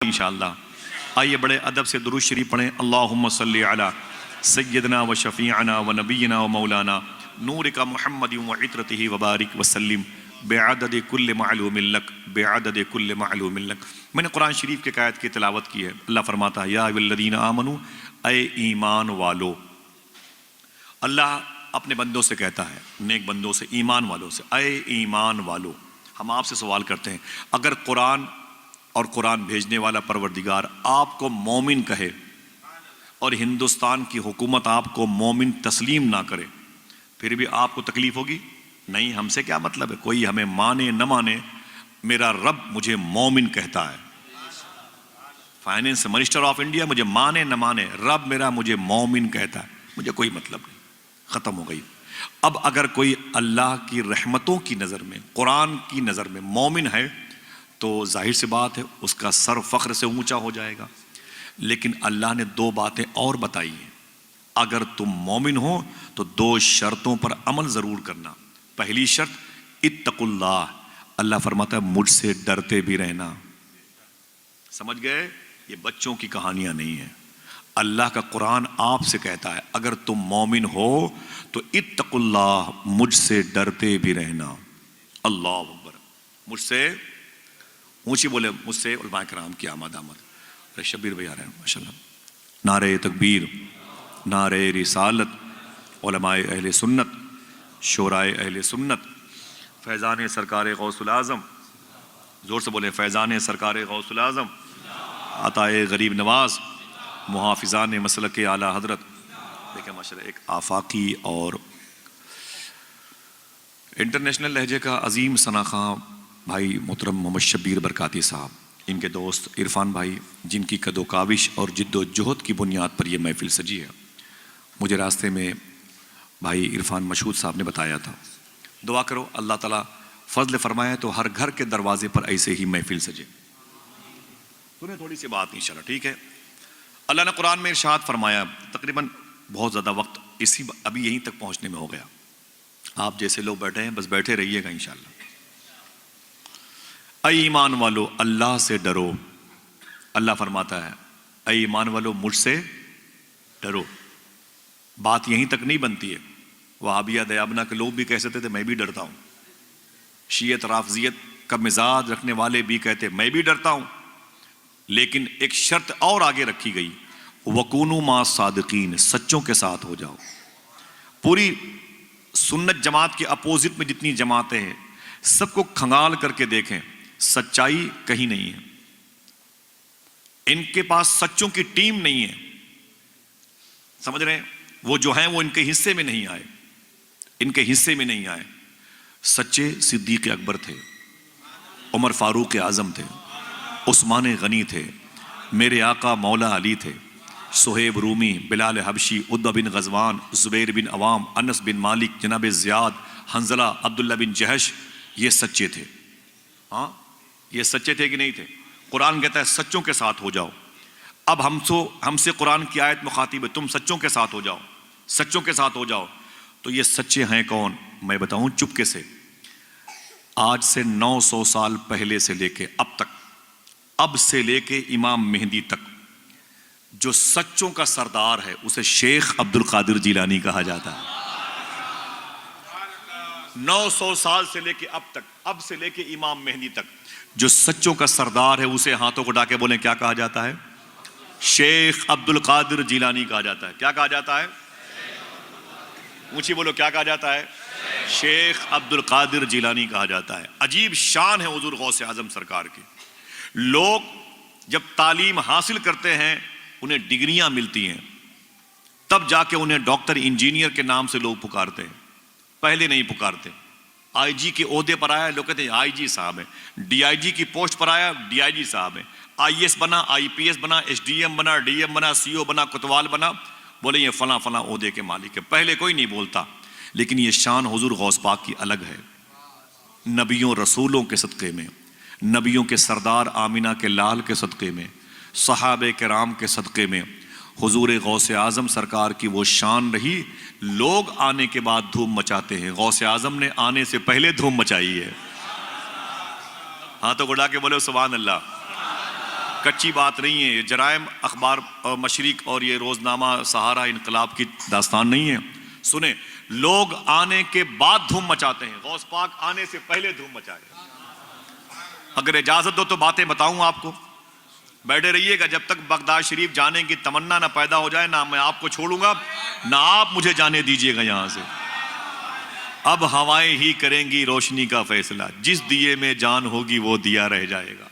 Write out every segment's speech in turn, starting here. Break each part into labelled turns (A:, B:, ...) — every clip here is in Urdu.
A: انشاءاللہ آئیے بڑے ادب سے درود شریف پڑھیں. اللہم صلی علی سیدنا و شفیعنا و نبینا و مولانا نورک محمد و عطرتہ وبارک وسلم بعدد کل معلوم لک بعدد کل معلوم لک. میں نے قرآن شریف کے آیت کی تلاوت کی ہے. اللہ فرماتا ہے یا ایھا الذین آمنوا، اے ایمان والو. اللہ اپنے بندوں سے کہتا ہے، نیک بندوں سے، ایمان والوں سے، اے ایمان والو. ہم آپ سے سوال کرتے ہیں، اگر قرآن اور قرآن بھیجنے والا پروردگار آپ کو مومن کہے اور ہندوستان کی حکومت آپ کو مومن تسلیم نہ کرے، پھر بھی آپ کو تکلیف ہوگی؟ نہیں. ہم سے کیا مطلب ہے، کوئی ہمیں مانے نہ مانے، میرا رب مجھے مومن کہتا ہے. فائنینس منسٹر آف انڈیا مجھے مانے نہ مانے، رب میرا مجھے مومن کہتا ہے. مجھے کوئی مطلب نہیں، ختم ہو گئی. اب اگر کوئی اللہ کی رحمتوں کی نظر میں، قرآن کی نظر میں مومن ہے تو ظاہر سی بات ہے اس کا سر فخر سے اونچا ہو جائے گا. لیکن اللہ نے دو باتیں اور بتائی ہیں. اگر تم مومن ہو تو دو شرطوں پر عمل ضرور کرنا. پہلی شرط اتقوا اللہ، اللہ فرماتا ہے مجھ سے ڈرتے بھی رہنا. سمجھ گئے؟ یہ بچوں کی کہانیاں نہیں ہیں. اللہ کا قرآن آپ سے کہتا ہے اگر تم مومن ہو تو اتقوا اللہ، مجھ سے ڈرتے بھی رہنا. اللہ اکبر. مجھ سے اونچی بولے، مجھ سے علماء کرام کی آمد آمد. شبیر بھائی آ رہے ہیں ماشاء اللہ. نعرہ تکبیر، نعرہ رسالت، علماء اہل سنت، شورائے اہل سنت، فیضان سرکار غوث العظم. زور سے بولے فیضان سرکار غوث العظم، عطائے غریب نواز، محافظان مسلک اعلیٰ حضرت. دیکھیں ماشاء اللہ ایک آفاقی اور انٹرنیشنل لہجے کا عظیم شناخواں بھائی محترم محمد شبیر برکاتی صاحب، ان کے دوست عرفان بھائی، جن کی قد و کاوش اور جد و جہد کی بنیاد پر یہ محفل سجی ہے. مجھے راستے میں بھائی عرفان مشہود صاحب نے بتایا تھا، دعا کرو اللہ تعالیٰ فضل فرمائے تو ہر گھر کے دروازے پر ایسے ہی محفل سجے. سنیں تھوڑی سی بات انشاءاللہ، ٹھیک ہے؟ اللہ نے قرآن میں ارشاد فرمایا، تقریباً بہت زیادہ وقت ابھی یہیں تک پہنچنے میں ہو گیا. آپ جیسے لوگ بیٹھے ہیں بس بیٹھے رہیے گا انشاءاللہ. اے ایمان والو اللہ سے ڈرو. اللہ فرماتا ہے اے ایمان والو مجھ سے ڈرو. بات یہیں تک نہیں بنتی ہے. وہابیہ دیابنا کے لوگ بھی کہہ سکتے تھے میں بھی ڈرتا ہوں. شیعت رافضیت کا مزاج رکھنے والے بھی کہتے میں بھی ڈرتا ہوں. لیکن ایک شرط اور آگے رکھی گئی، وَكُونُوا مَعَ الصَّادِقِينَ، سچوں کے ساتھ ہو جاؤ. پوری سنت جماعت کے اپوزٹ میں جتنی جماعتیں ہیں سب کو کھنگال کر کے دیکھیں، سچائی کہیں نہیں ہے. ان کے پاس سچوں کی ٹیم نہیں ہے. سمجھ رہے ہیں؟ وہ جو ہیں وہ ان کے حصے میں نہیں آئے، ان کے حصے میں نہیں آئے. سچے صدیق اکبر تھے، عمر فاروق اعظم تھے، عثمان غنی تھے، میرے آقا مولا علی تھے، صہیب رومی، بلال حبشی، عتبہ بن غزوان، زبیر بن عوام، انس بن مالک، جناب زیاد، حنظلہ، عبداللہ بن جہش. یہ سچے تھے. ہاں یہ سچے تھے کہ نہیں تھے؟ قرآن کہتا ہے سچوں کے ساتھ ہو جاؤ. اب ہم سے قرآن کی آیت مخاطب ہے، تم سچوں کے ساتھ ہو جاؤ، سچوں کے ساتھ ہو جاؤ. تو یہ سچے ہیں کون؟ میں بتاؤں چپکے سے. آج سے 900 سال پہلے سے لے کے اب تک، اب سے لے کے امام مہدی تک، جو سچوں کا سردار ہے اسے شیخ عبد القادر جیلانی کہا جاتا ہے. 900 سال سے لے کے اب تک، اب سے لے کے امام مہدی تک جو سچوں کا سردار ہے اسے ہاتھوں کو اٹھا کے بولیں کیا کہا جاتا ہے؟ شیخ عبد القادر جیلانی کہا جاتا ہے. کیا کہا جاتا ہے؟ اونچی بولو کیا کہا جاتا ہے؟ شیخ عبد القادر جیلانی کہا جاتا ہے. عجیب شان ہے حضور غوث اعظم سرکار کی. لوگ جب تعلیم حاصل کرتے ہیں انہیں ڈگریاں ملتی ہیں، تب جا کے انہیں ڈاکٹر انجینئر کے نام سے لوگ پکارتے ہیں، پہلے نہیں پکارتے. آئی جی کے عہدے پر آیا لوگ کہتے ہیں آئی جی صاحب ہیں. ڈی آئی جی کی پوسٹ پر آیا ڈی آئی جی صاحب ہیں. آئی ایس بنا، آئی پی ایس بنا، ایس ڈی ایم بنا، ڈی ایم بنا، سی او بنا، کوتوال بنا، بولے یہ فلاں فلاں عہدے کے مالک ہے. پہلے کوئی نہیں بولتا. لیکن یہ شان حضور غوث پاک کی الگ ہے. نبیوں رسولوں کے صدقے میں، نبیوں کے سردار آمینہ کے لال کے صدقے میں، صحابہ کرام کے صدقے میں حضور غوث اعظم سرکار کی وہ شان رہی. لوگ آنے کے بعد دھوم مچاتے ہیں، غوث اعظم نے آنے سے پہلے دھوم مچائی ہے. ہاں تو گڑا کے بولے سبحان اللہ. کچی بات نہیں ہے، یہ جرائم اخبار مشرق اور یہ روزنامہ سہارا انقلاب کی داستان نہیں ہے. سنیں، لوگ آنے کے بعد دھوم مچاتے ہیں، غوث پاک آنے سے پہلے دھوم مچائے. اگر اجازت دو تو باتیں بتاؤں آپ کو، بیٹھے رہیے گا جب تک بغداد شریف جانے کی تمنا نہ پیدا ہو جائے، نہ میں آپ کو چھوڑوں گا نہ آپ مجھے جانے دیجیے گا یہاں سے. اب ہوائیں ہی کریں گی روشنی کا فیصلہ، جس دیے میں جان ہوگی وہ دیا رہ جائے گا.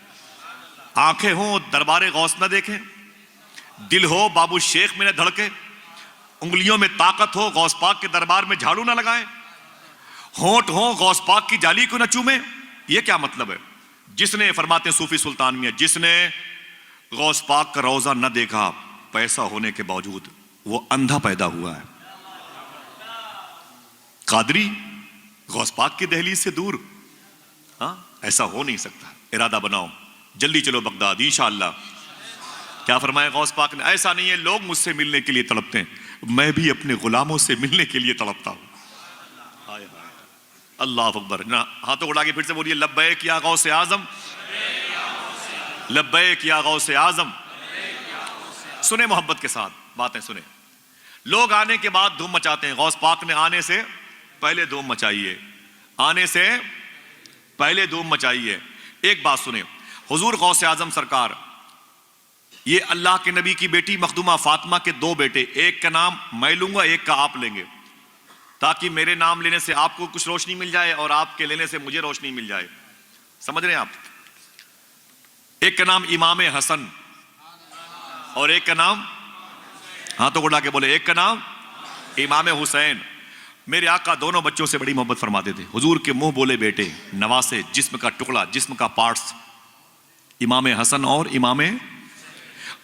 A: آنکھیں ہوں دربار غوث نہ دیکھیں، دل ہو بابو شیخ میں نہ دھڑکے، انگلیوں میں طاقت ہو غوث پاک کے دربار میں جھاڑو نہ لگائیں، ہونٹ ہو غوث پاک کی جالی کو نہ چومیں. یہ کیا مطلب ہے؟ جس نے، فرماتے ہیں صوفی سلطان میاں، جس نے غوث پاک کا روضہ نہ دیکھا پیسہ ہونے کے باوجود وہ اندھا پیدا ہوا ہے. قادری غوث پاک کی دہلیز سے دور، ہاں ایسا ہو نہیں سکتا. ارادہ بناؤ، جلدی چلو بغداد انشاءاللہ. کیا فرمایا غوث پاک نے؟ ایسا نہیں ہے لوگ مجھ سے ملنے کے لیے تڑپتے ہیں، میں بھی اپنے غلاموں سے ملنے کے لیے تڑپتا ہوں. اللہ اکبر. ہاتھوں اڑا کے پھر سے بولیے لبیک یا غوث اعظم، لبیک یا غوث اعظم. سنیں محبت کے ساتھ باتیں سنیں. لوگ آنے کے بعد دھوم مچاتے ہیں، غوث پاک نے آنے سے پہلے دھوم مچائیے، آنے سے پہلے دھوم مچائیے. ایک بات سنیں، حضور غوث اعظم سرکار، یہ اللہ کے نبی کی بیٹی مخدومہ فاطمہ کے دو بیٹے، ایک کا نام میں لوں گا ایک کا آپ لیں گے، تاکہ میرے نام لینے سے آپ کو کچھ روشنی مل جائے اور آپ کے لینے سے مجھے روشنی مل جائے. سمجھ رہے ہیں آپ؟ ایک کا نام امام حسن اور ایک کا نام، ہاں تو اڑا کے بولے، ایک کا نام امام حسین. میرے آقا دونوں بچوں سے بڑی محبت فرماتے تھے. حضور کے منہ بولے بیٹے، نواسے، جسم کا ٹکڑا، جسم کا پارٹس، امام حسن اور امام.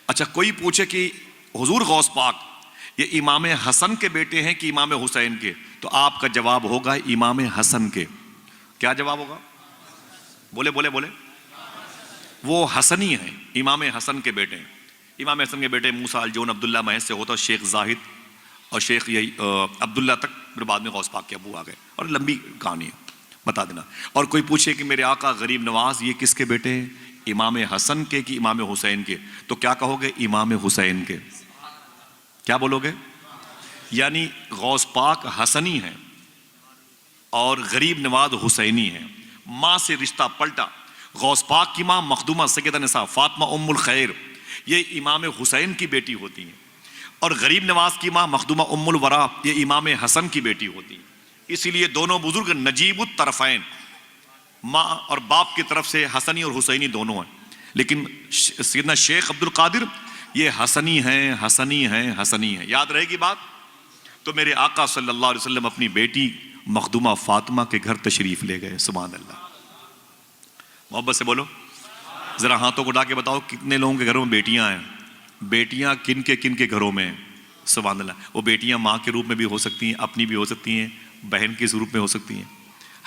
A: اچھا کوئی پوچھے کہ حضور غوث پاک یہ امام حسن کے بیٹے ہیں کہ امام حسین کے، تو آپ کا جواب ہوگا امام حسن کے. کیا جواب ہوگا؟ بولے بولے بولے. وہ حسنی ہیں، امام حسن کے بیٹے ہیں. امام حسن کے بیٹے موسیٰ الجون عبداللہ محض سے ہوتا، شیخ زاہد اور شیخ عبداللہ تک، پھر بعد میں غوث پاک کے ابو آ گئے، اور لمبی کہانی ہے بتا دینا. اور کوئی پوچھے کہ میرے آقا غریب نواز یہ کس کے بیٹے ہیں، امام حسن کے کہ امام حسین کے، تو کیا کہو گے؟ امام حسین کے. کیا بولو گے؟ یعنی غوث پاک حسنی ہیں اور غریب نواز حسینی ہیں. ماں سے رشتہ پلٹا. غوث پاک کی ماں مخدومہ سیدہ نساء فاطمہ ام الخیر یہ امام حسین کی بیٹی ہوتی ہیں، اور غریب نواز کی ماں مخدومہ ام الورا یہ امام حسن کی بیٹی ہوتی ہیں. اسی لیے دونوں بزرگ نجیب الطرفین، ماں اور باپ کی طرف سے حسنی اور حسینی دونوں ہیں. لیکن سیدنا شیخ عبد القادر یہ حسنی ہیں، حسنی ہیں، حسنی ہیں. یاد رہے گی بات. تو میرے آقا صلی اللہ علیہ وسلم اپنی بیٹی مخدومہ فاطمہ کے گھر تشریف لے گئے. سبحان اللہ. محبت سے بولو ذرا، ہاتھوں کو اٹھا کے بتاؤ کتنے لوگوں کے گھروں میں بیٹیاں ہیں؟ بیٹیاں کن کے گھروں میں ہیں؟ سبحان اللہ. وہ بیٹیاں ماں کے روپ میں بھی ہو سکتی ہیں، اپنی بھی ہو سکتی ہیں، بہن کے روپ میں ہو سکتی ہیں،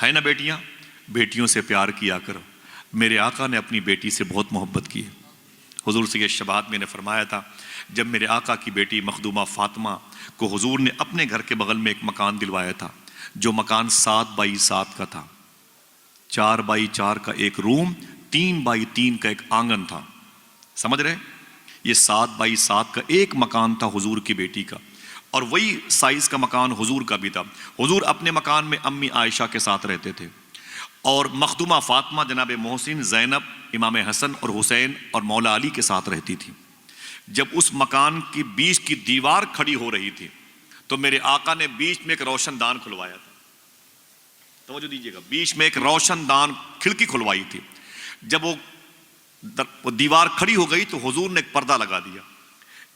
A: ہے نا بیٹیاں؟ بیٹیوں سے پیار کیا کرو. میرے آقا نے اپنی بیٹی سے بہت محبت کی ہے. حضور سے یہ شباہت میں نے فرمایا تھا، جب میرے آقا کی بیٹی مخدومہ فاطمہ کو حضور نے اپنے گھر کے بغل میں ایک مکان دلوایا تھا، جو مکان 7x7 کا تھا، 4x4 کا ایک روم، 3x3 کا ایک آنگن تھا. سمجھ رہے؟ یہ 7x7 کا ایک مکان تھا حضور کی بیٹی کا، اور وہی سائز کا مکان حضور کا بھی تھا. حضور اپنے مکان میں امی عائشہ کے ساتھ رہتے تھے، اور مخدومہ فاطمہ جناب محسن، زینب، امام حسن اور حسین اور مولا علی کے ساتھ رہتی تھی. جب اس مکان کی بیچ کی دیوار کھڑی ہو رہی تھی تو میرے آقا نے بیچ میں ایک روشن دان کھلوایا تھا. توجہ دیجیے گا، بیچ میں ایک روشن دان کھڑکی کھلوائی تھی. جب وہ دیوار کھڑی ہو گئی تو حضور نے ایک پردہ لگا دیا.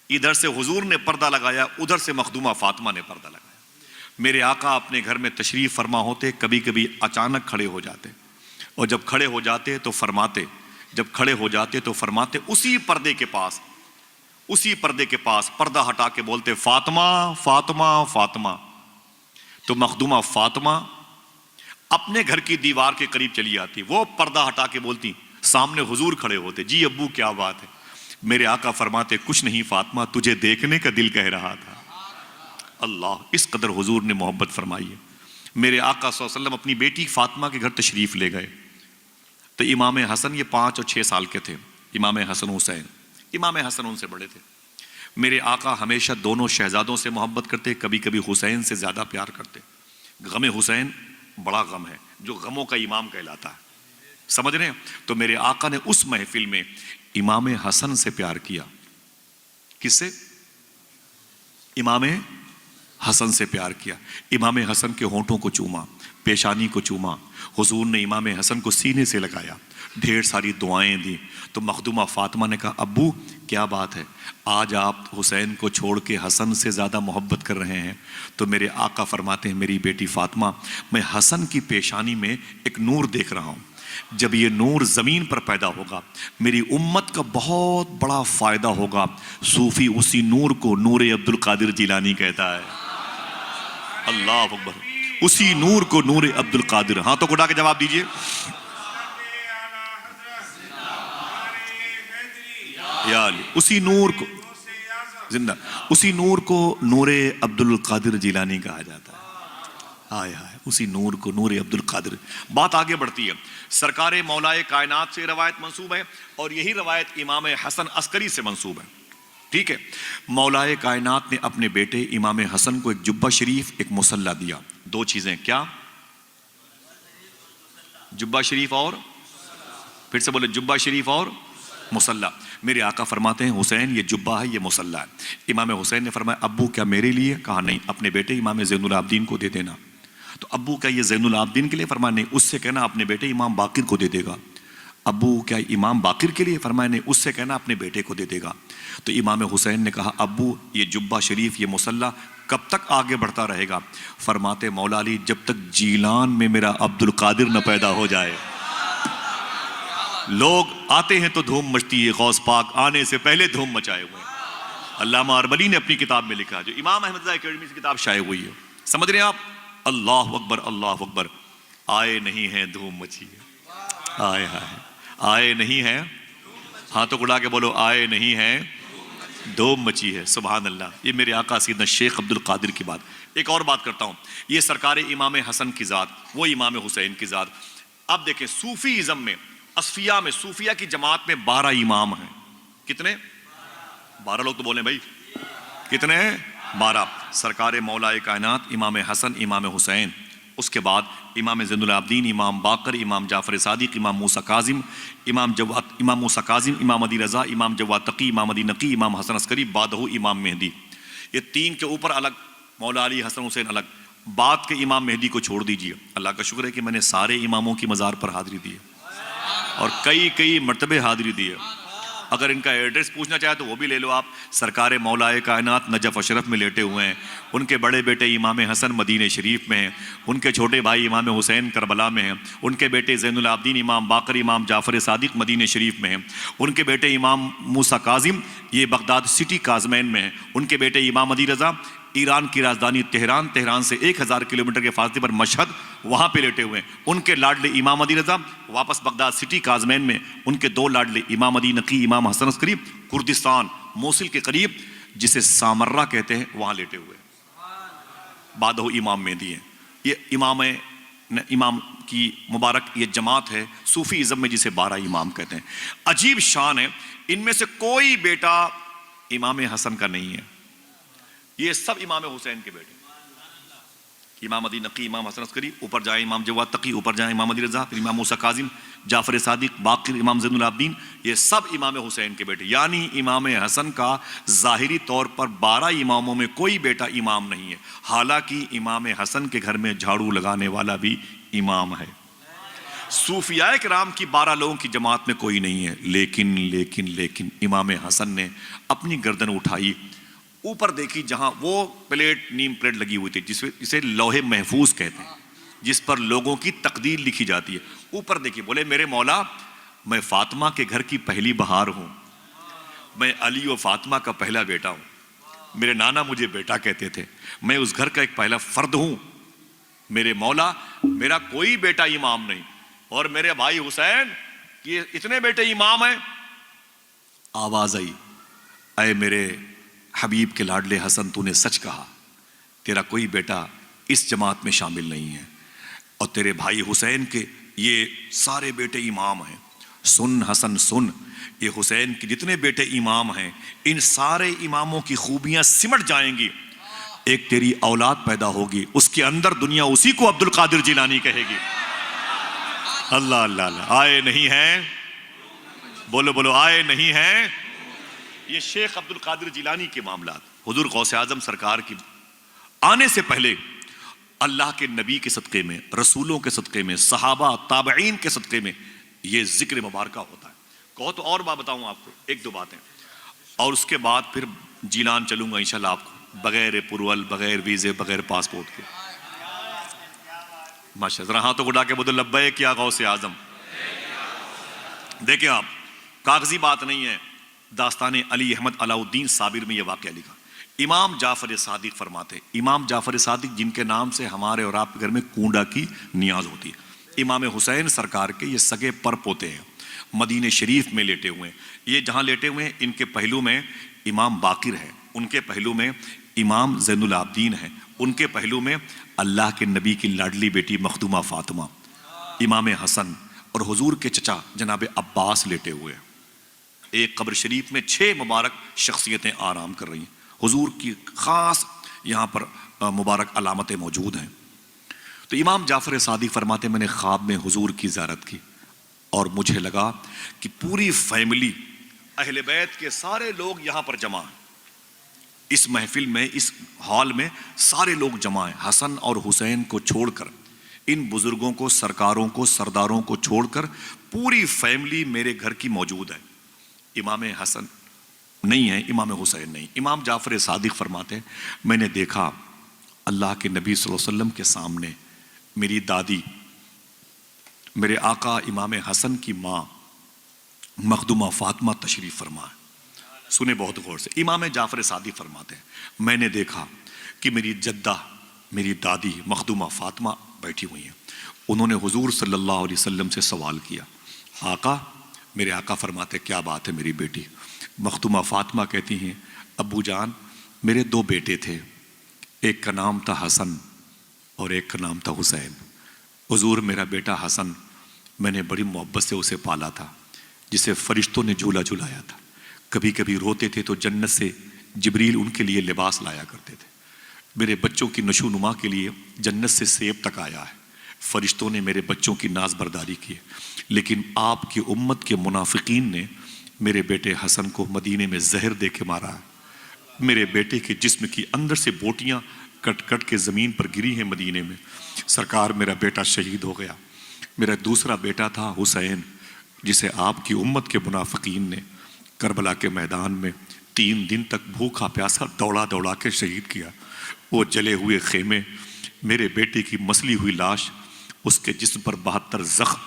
A: ادھر سے حضور نے پردہ لگایا، ادھر سے مخدومہ فاطمہ نے پردہ لگایا. میرے آقا اپنے گھر میں تشریف فرما ہوتے، کبھی کبھی اچانک کھڑے ہو جاتے، اور جب کھڑے ہو جاتے تو فرماتے، اسی پردے کے پاس پردہ ہٹا کے بولتے فاطمہ فاطمہ فاطمہ. تو مخدومہ فاطمہ اپنے گھر کی دیوار کے قریب چلی آتی، وہ پردہ ہٹا کے بولتی، سامنے حضور کھڑے ہوتے، جی ابو کیا بات ہے؟ میرے آقا فرماتے کچھ نہیں فاطمہ، تجھے دیکھنے کا دل کہہ رہا تھا. اللہ، اس قدر حضور نے محبت فرمائی ہے. میرے آقا صلی اللہ علیہ وسلم اپنی بیٹی فاطمہ کے گھر تشریف لے گئے تو امام حسن یہ 5 اور 6 سال کے تھے، امام حسن حسین. امام حسن ان سے بڑے تھے. میرے آقا ہمیشہ دونوں شہزادوں سے محبت کرتے, کبھی کبھی حسین سے زیادہ پیار کرتے. غم حسین بڑا غم ہے جو غموں کا امام کہلاتا ہے, سمجھ رہے ہیں؟ تو میرے آقا نے اس محفل میں امام حسن سے پیار کیا. کس سے؟ امام حسن سے پیار کیا. امام حسن کے ہونٹوں کو چوما, پیشانی کو چوما. حضور نے امام حسن کو سینے سے لگایا, ڈھیر ساری دعائیں دی. تو مخدومہ فاطمہ نے کہا ابو کیا بات ہے, آج آپ حسین کو چھوڑ کے حسن سے زیادہ محبت کر رہے ہیں؟ تو میرے آقا فرماتے ہیں میری بیٹی فاطمہ, میں حسن کی پیشانی میں ایک نور دیکھ رہا ہوں. جب یہ نور زمین پر پیدا ہوگا میری امت کا بہت بڑا فائدہ ہوگا. صوفی اسی نور کو نور عبد القادر جیلانی کہتا ہے. اللہ اکبر. اسی نور کو نور عبد القادر. ہاں تو اٹھا کے جواب دیجئے. یا علی. اسی نور کو زندہ, اسی نور کو نور عبد القادر جیلانی کہا جاتا ہے. ہائے ہائے, اسی نور کو نور عبد القادر. بات آگے بڑھتی ہے. سرکار مولائے کائنات سے روایت منسوب ہے اور یہی روایت امام حسن عسکری سے منسوب ہے. ٹھیک ہے. مولائے کائنات نے اپنے بیٹے امام حسن کو ایک جبہ شریف, ایک مصلی دیا. دو چیزیں, کیا؟ جبہ شریف اور, پھر سے بولے, جبہ شریف اور مصلی. میرے آقا فرماتے ہیں حسین یہ جبہ ہے, یہ مصلی ہے. امام حسین نے فرمایا ابو کیا میرے لیے؟ کہا نہیں, اپنے بیٹے امام زین العابدین کو دے دینا. تو ابو کیا یہ زین العابدین کے لیے؟ فرمایا نہیں, اس سے کہنا اپنے بیٹے امام باقر کو دے دے گا. ابو کیا امام باقر کے لیے؟ فرمایا نہیں, اس سے کہنا اپنے بیٹے کو دے دے گا. تو امام حسین نے کہا ابو یہ جبہ شریف, یہ مصلی کب تک آگے بڑھتا رہے گا؟ فرماتے مولا علی جب تک جیلان میں میرا عبد القادر نہ پیدا ہو جائے. لوگ آتے ہیں تو دھوم مچتی ہے, غوث پاک آنے سے پہلے دھوم مچائے ہوئے ہیں. علامہ اربلی نے اپنی کتاب میں لکھا, جو امام احمد رضا اکیڈمی سے کتاب شائع ہوئی ہے. سمجھ رہے ہیں آپ؟ اللہ اکبر, اللہ اکبر. آئے نہیں ہیں دھوم مچی ہے. آئے ہائے, آئے نہیں ہیں, ہاتھوں اڑا کے بولو, آئے نہیں ہیں دھوم مچی ہے. سبحان اللہ. یہ میرے آقا سیدنا شیخ عبد القادر کی بات. ایک اور بات کرتا ہوں, یہ سرکار امام حسن کی ذات, وہ امام حسین کی ذات. اب دیکھیں صوفی ازم میں, اصفیاء میں, صوفیہ کی جماعت میں 12 امام ہیں. کتنے؟ 12 لوگ تو بولیں بھائی, کتنے ہیں؟ 12. سرکار مولا کائنات امام حسن, امام حسین, اس کے بعد امام زین العابدین, امام باقر, امام جعفر صادق, امام موسیٰ کاظم, امام موسیٰ کاظم, امام علی رضا, امام جواد تقی, امام علی نقی, امام حسن عسکری, بعدہ امام مہدی. یہ 3 کے اوپر الگ, مولا علی, حسن حسین الگ. بعد کے امام مہدی کو چھوڑ دیجئے. اللہ کا شکر ہے کہ میں نے سارے اماموں کی مزار پر حاضری دی ہے اور کئی مرتبے حاضری دی ہے. اگر ان کا ایڈریس پوچھنا چاہے تو وہ بھی لے لو آپ. سرکار مولائے کائنات نجف اشرف میں لیٹے ہوئے ہیں. ان کے بڑے بیٹے امام حسن مدینہ شریف میں ہیں. ان کے چھوٹے بھائی امام حسین کربلا میں ہیں. ان کے بیٹے زین العابدین, امام باقر, امام جعفر صادق مدینہ شریف میں ہیں. ان کے بیٹے امام موسیٰ کاظم یہ بغداد سٹی کاظمین میں ہیں. ان کے بیٹے امام علی رضا ایران کی راجدھانی تہران, تہران سے 1000 کلومیٹر کے فاصلے پر مشہد, وہاں پہ لیٹے ہوئے ہیں. ان کے لاڈلے امام علی رضا واپس بغداد سٹی کاظمین میں. ان کے 2 لاڈلے امام علی نقی, امام حسن عسکری, کردستان موصل کے قریب جسے سامرہ کہتے ہیں, وہاں لیٹے ہوئے. بعدہ امام مہدی ہیں. یہ امام کی مبارک یہ جماعت ہے صوفی ازم میں, جسے 12 امام کہتے ہیں. عجیب شان ہے, ان میں سے کوئی بیٹا امام حسن کا نہیں ہے. یہ سب امام حسین کے بیٹے. امام علی نقی, امام حسن عسکری, اوپر جائیں امام جواد تقی, اوپر جائیں امام علی رضا, پھر امام موسیٰ کاظم, جعفر صادق, باقر, امام زین العابدین, یہ سب امام حسین کے بیٹے. یعنی امام حسن کا ظاہری طور پر 12 اماموں میں کوئی بیٹا امام نہیں ہے. حالانکہ امام حسن کے گھر میں جھاڑو لگانے والا بھی امام ہے. صوفیاء کرام کی 12 لوگوں کی جماعت میں کوئی نہیں ہے. لیکن امام حسن نے اپنی گردن اٹھائی, اوپر دیکھی جہاں وہ پلیٹ, نیم پلیٹ لگی ہوئی تھی, جسے لوح محفوظ کہتے ہیں, جس پر لوگوں کی تقدیر لکھی جاتی ہے. اوپر دیکھی, بولے میرے مولا میں فاطمہ کے گھر کی پہلی بہار ہوں, میں علی و فاطمہ کا پہلا بیٹا ہوں, میرے نانا مجھے بیٹا کہتے تھے, میں اس گھر کا ایک پہلا فرد ہوں. میرے مولا میرا کوئی بیٹا امام نہیں, اور میرے بھائی حسین یہ اتنے بیٹے امام ہیں. آواز آئی, اے میرے حبیب کے لاڈلے حسن, تو نے سچ کہا, تیرا کوئی بیٹا اس جماعت میں شامل نہیں ہے, اور تیرے بھائی حسین کے یہ سارے بیٹے امام ہیں. سن حسن سن، یہ حسین کے جتنے بیٹے امام ہیں ان سارے اماموں کی خوبیاں سمٹ جائیں گی، ایک تیری اولاد پیدا ہوگی، اس کے اندر دنیا اسی کو عبد القادر جیلانی کہے گی۔ اللہ اللہ اللہ، آئے نہیں ہیں؟ بولو بولو، آئے نہیں ہیں؟ یہ شیخ عبد القادر جیلانی کے معاملات حضور غوث اعظم سرکار کی آنے سے پہلے اللہ کے نبی کے صدقے میں، رسولوں کے صدقے میں، صحابہ تابعین کے صدقے میں یہ ذکر مبارکہ ہوتا ہے۔ کہو تو اور بات بتاؤں آپ کو، ایک دو باتیں، اور اس کے بعد پھر جیلان چلوں گا انشاءاللہ آپ کو، بغیر پرول، بغیر ویزے، بغیر پاسپورٹ کے۔ ماشاء اللہ، ہاں تو اٹھا کے بولو لبیک یا غوث اعظم۔ دیکھیں آپ، کاغذی بات نہیں ہے، داستان علی احمد علاؤ الدین صابر میں یہ واقعہ لکھا۔ امام جعفر صادق فرماتے، امام جعفر صادق جن کے نام سے ہمارے اور آپ کے گھر میں کونڈا کی نیاز ہوتی ہے، امام حسین سرکار کے یہ سگے پر پوتے ہیں، مدینہ شریف میں لیٹے ہوئے ہیں۔ یہ جہاں لیٹے ہوئے ہیں ان کے پہلو میں امام باقر ہے، ان کے پہلو میں امام زین العابدین ہیں، ان کے پہلو میں اللہ کے نبی کی لاڈلی بیٹی مخدومہ فاطمہ، امام حسن اور حضور کے چچا جناب عباس لیٹے ہوئے ہیں۔ ایک قبر شریف میں 6 مبارک شخصیتیں آرام کر رہی ہیں، حضور کی خاص یہاں پر مبارک علامتیں موجود ہیں۔ تو امام جعفر صادق فرماتے میں نے خواب میں حضور کی زیارت کی اور مجھے لگا کہ پوری فیملی اہل بیت کے سارے لوگ یہاں پر جمع ہیں، اس محفل میں، اس ہال میں سارے لوگ جمع ہیں، حسن اور حسین کو چھوڑ کر، ان بزرگوں کو، سرکاروں کو، سرداروں کو چھوڑ کر پوری فیملی میرے گھر کی موجود ہے۔ امام حسن نہیں ہے، امام حسین نہیں۔ امام جعفر صادق فرماتے ہیں میں نے دیکھا اللہ کے نبی صلی اللہ علیہ وسلم کے سامنے میری دادی، میرے آقا امام حسن کی ماں مخدومہ فاطمہ تشریف فرما ہے۔ سنیں بہت غور سے، امام جعفر صادق فرماتے ہیں میں نے دیکھا کہ میری جدہ، میری دادی مخدومہ فاطمہ بیٹھی ہوئی ہیں، انہوں نے حضور صلی اللہ علیہ وسلم سے سوال کیا، آقا، میرے آقا فرماتے کیا بات ہے میری بیٹی؟ مخدومہ فاطمہ کہتی ہیں ابو جان میرے 2 بیٹے تھے، ایک کا نام تھا حسن اور ایک کا نام تھا حسین۔ حضور میرا بیٹا حسن میں نے بڑی محبت سے اسے پالا تھا، جسے فرشتوں نے جھولا جھلایا تھا، کبھی کبھی روتے تھے تو جنت سے جبریل ان کے لیے لباس لایا کرتے تھے، میرے بچوں کی نشو نما کے لیے جنت سے سیب تک آیا ہے، فرشتوں نے میرے بچوں کی ناز برداری کی ہے، لیکن آپ کی امت کے منافقین نے میرے بیٹے حسن کو مدینے میں زہر دے کے مارا ہے، میرے بیٹے کے جسم کی اندر سے بوٹیاں کٹ کٹ کے زمین پر گری ہیں مدینے میں، سرکار میرا بیٹا شہید ہو گیا۔ میرا دوسرا بیٹا تھا حسین، جسے آپ کی امت کے منافقین نے کربلا کے میدان میں 3 دن تک بھوکا پیاسا دوڑا دوڑا کے شہید کیا۔ وہ جلے ہوئے خیمے، میرے بیٹے کی مسلی ہوئی لاش، اس کے جسم پر 72 زخم،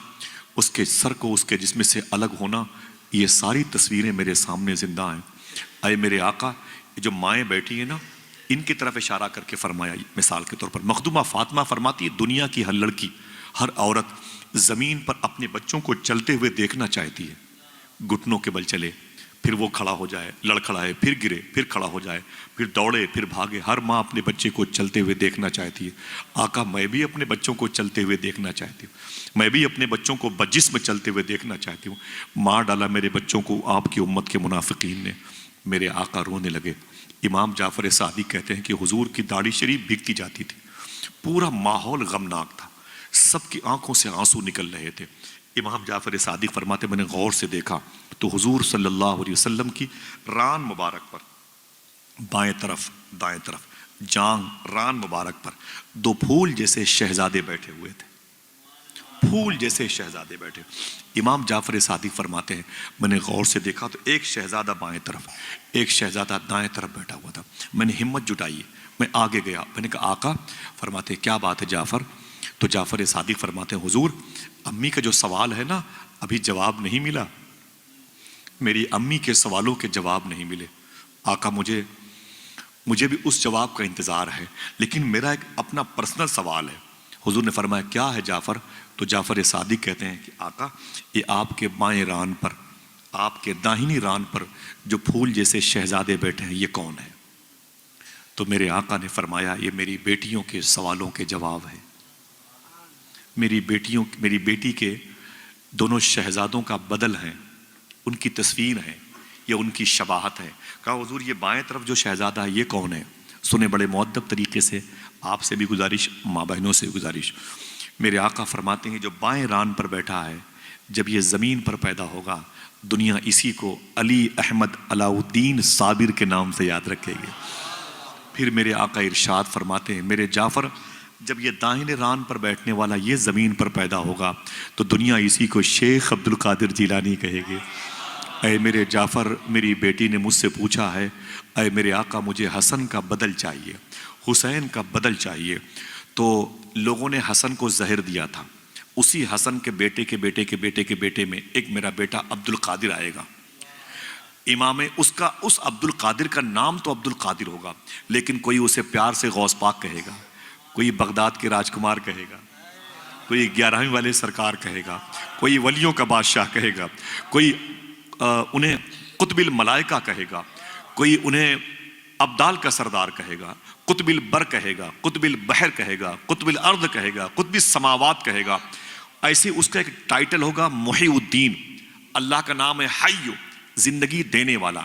A: اس کے سر کو اس کے جسم سے الگ ہونا، یہ ساری تصویریں میرے سامنے زندہ ہیں۔ اے میرے آقا، یہ جو مائیں بیٹھی ہیں نا، ان کی طرف اشارہ کر کے فرمایا، مثال کے طور پر مخدومہ فاطمہ فرماتی ہے دنیا کی ہر لڑکی، ہر عورت زمین پر اپنے بچوں کو چلتے ہوئے دیکھنا چاہتی ہے، گھٹنوں کے بل چلے، پھر وہ کھڑا ہو جائے، لڑکھڑائے، پھر گرے، پھر کھڑا ہو جائے، پھر دوڑے، پھر بھاگے، ہر ماں اپنے بچے کو چلتے ہوئے دیکھنا چاہتی ہے۔ آقا میں بھی اپنے بچوں کو چلتے ہوئے دیکھنا چاہتی ہوں، میں بھی اپنے بچوں کو بجسم چلتے ہوئے دیکھنا چاہتی ہوں۔ مار ڈالا میرے بچوں کو آپ کی امت کے منافقین نے۔ میرے آقا رونے لگے۔ امام جعفر صادق کہتے ہیں کہ حضور کی داڑھی شریف بھیگتی جاتی تھی، پورا ماحول غمناک تھا، سب کی آنکھوں سے آنسو نکل رہے تھے۔ امام جعفر صادق فرماتے میں نے غور سے دیکھا تو حضور صلی اللہ علیہ وسلم کی ران مبارک پر، بائیں طرف دائیں طرف جانگ ران مبارک پر 2 پھول جیسے شہزادے بیٹھے ہوئے تھے، پھول جیسے شہزادے بیٹھے۔ امام جعفر صادق فرماتے ہیں میں نے غور سے دیکھا تو ایک شہزادہ بائیں طرف، ایک شہزادہ دائیں طرف بیٹھا ہوا تھا۔ میں نے ہمت جٹائی، میں آگے گیا، میں نے کہا آقا، فرماتے کیا بات ہے جعفر؟ تو جعفر صادق فرماتے ہیں حضور امی کا جو سوال ہے نا ابھی جواب نہیں ملا، میری امی کے سوالوں کے جواب نہیں ملے۔ آقا مجھے بھی اس جواب کا انتظار ہے، لیکن میرا ایک اپنا پرسنل سوال ہے۔ حضور نے فرمایا کیا ہے جعفر؟ تو جعفر صادق کہتے ہیں کہ آقا یہ آپ کے بائیں ران پر، آپ کے داہنی ران پر جو پھول جیسے شہزادے بیٹھے ہیں یہ کون ہے؟ تو میرے آقا نے فرمایا یہ میری بیٹیوں کے سوالوں کے جواب ہے، میری بیٹی کے دونوں شہزادوں کا بدل ہیں، ان کی تصویر ہے، یہ ان کی شباہت ہے۔ کہا حضور یہ بائیں طرف جو شہزادہ ہے یہ کون ہے؟ سنے بڑے مؤدب طریقے سے، آپ سے بھی گزارش، ماں بہنوں سے گزارش، میرے آقا فرماتے ہیں جو بائیں ران پر بیٹھا ہے جب یہ زمین پر پیدا ہوگا دنیا اسی کو علی احمد علاؤ الدین صابر کے نام سے یاد رکھے گی۔ پھر میرے آقا ارشاد فرماتے ہیں میرے جعفر جب یہ دائیں ران پر بیٹھنے والا یہ زمین پر پیدا ہوگا تو دنیا اسی کو شیخ عبد القادر جیلانی کہے گی۔ اے میرے جعفر، میری بیٹی نے مجھ سے پوچھا ہے اے میرے آقا مجھے حسن کا بدل چاہیے، حسین کا بدل چاہیے، تو لوگوں نے حسن کو زہر دیا تھا، اسی حسن کے بیٹے کے بیٹے کے بیٹے کے بیٹے میں ایک میرا بیٹا عبد القادر آئے گا، امام اس عبد القادر کا نام تو عبد القادر ہوگا لیکن کوئی اسے پیار سے غوث پاک کہے گا، کوئی بغداد کے راجکمار کہے گا، کوئی 11ویں والے سرکار کہے گا، کوئی ولیوں کا بادشاہ کہے گا، کوئی انہیں قطب الملائکہ کہے گا، کوئی انہیں ابدال کا سردار کہے گا، قطب البر کہے گا، قطب البحر کہے گا، قطب الارض کہے گا، قطب السماوات کہے گا۔ ایسے اس کا ایک ٹائٹل ہوگا محی الدین، اللہ کا نام ہے حی، زندگی دینے والا،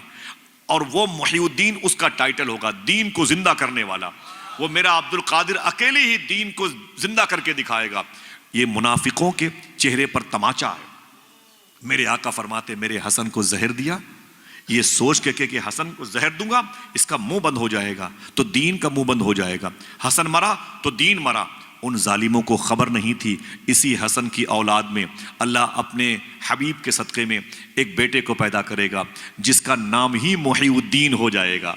A: اور وہ محی الدین اس کا ٹائٹل ہوگا، دین کو زندہ کرنے والا۔ وہ میرا عبد القادر اکیلے ہی دین کو زندہ کر کے دکھائے گا۔ یہ منافقوں کے چہرے پر تماچا ہے۔ میرے آقا فرماتے میرے حسن کو زہر دیا، یہ سوچ کے کہ حسن کو زہر دوں گا اس کا منہ بند ہو جائے گا تو دین کا منہ بند ہو جائے گا، حسن مرا تو دین مرا۔ ان ظالموں کو خبر نہیں تھی اسی حسن کی اولاد میں اللہ اپنے حبیب کے صدقے میں ایک بیٹے کو پیدا کرے گا جس کا نام ہی محی الدین ہو جائے گا،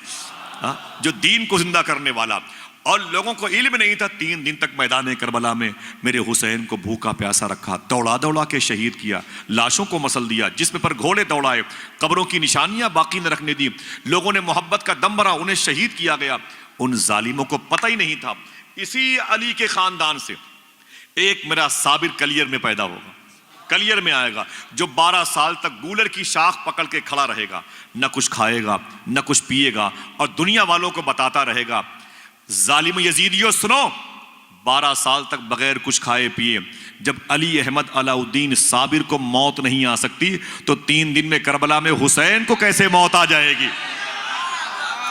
A: جو دین کو زندہ کرنے والا۔ اور لوگوں کو علم نہیں تھا، 3 دن تک میدان کربلا میں میرے حسین کو بھوکا پیاسا رکھا، دوڑا دوڑا کے شہید کیا، لاشوں کو مسل دیا، جسم پر گھوڑے دوڑائے، قبروں کی نشانیاں باقی نہ رکھنے دی، لوگوں نے محبت کا دم بھرا، انہیں شہید کیا گیا۔ ان ظالموں کو پتہ ہی نہیں تھا اسی علی کے خاندان سے ایک میرا صابر کلیئر میں پیدا ہوگا، کلیئر میں آئے گا، جو 12 سال تک گولر کی شاخ پکڑ کے کھڑا رہے گا، نہ کچھ کھائے گا نہ کچھ پیے گا، اور دنیا والوں کو بتاتا رہے گا ظالم یزیدیوں سنو، 12 سال تک بغیر کچھ کھائے پیے جب علی احمد علاؤ الدین صابر کو موت نہیں آ سکتی تو 3 دن میں کربلا میں حسین کو کیسے موت آ جائے گی؟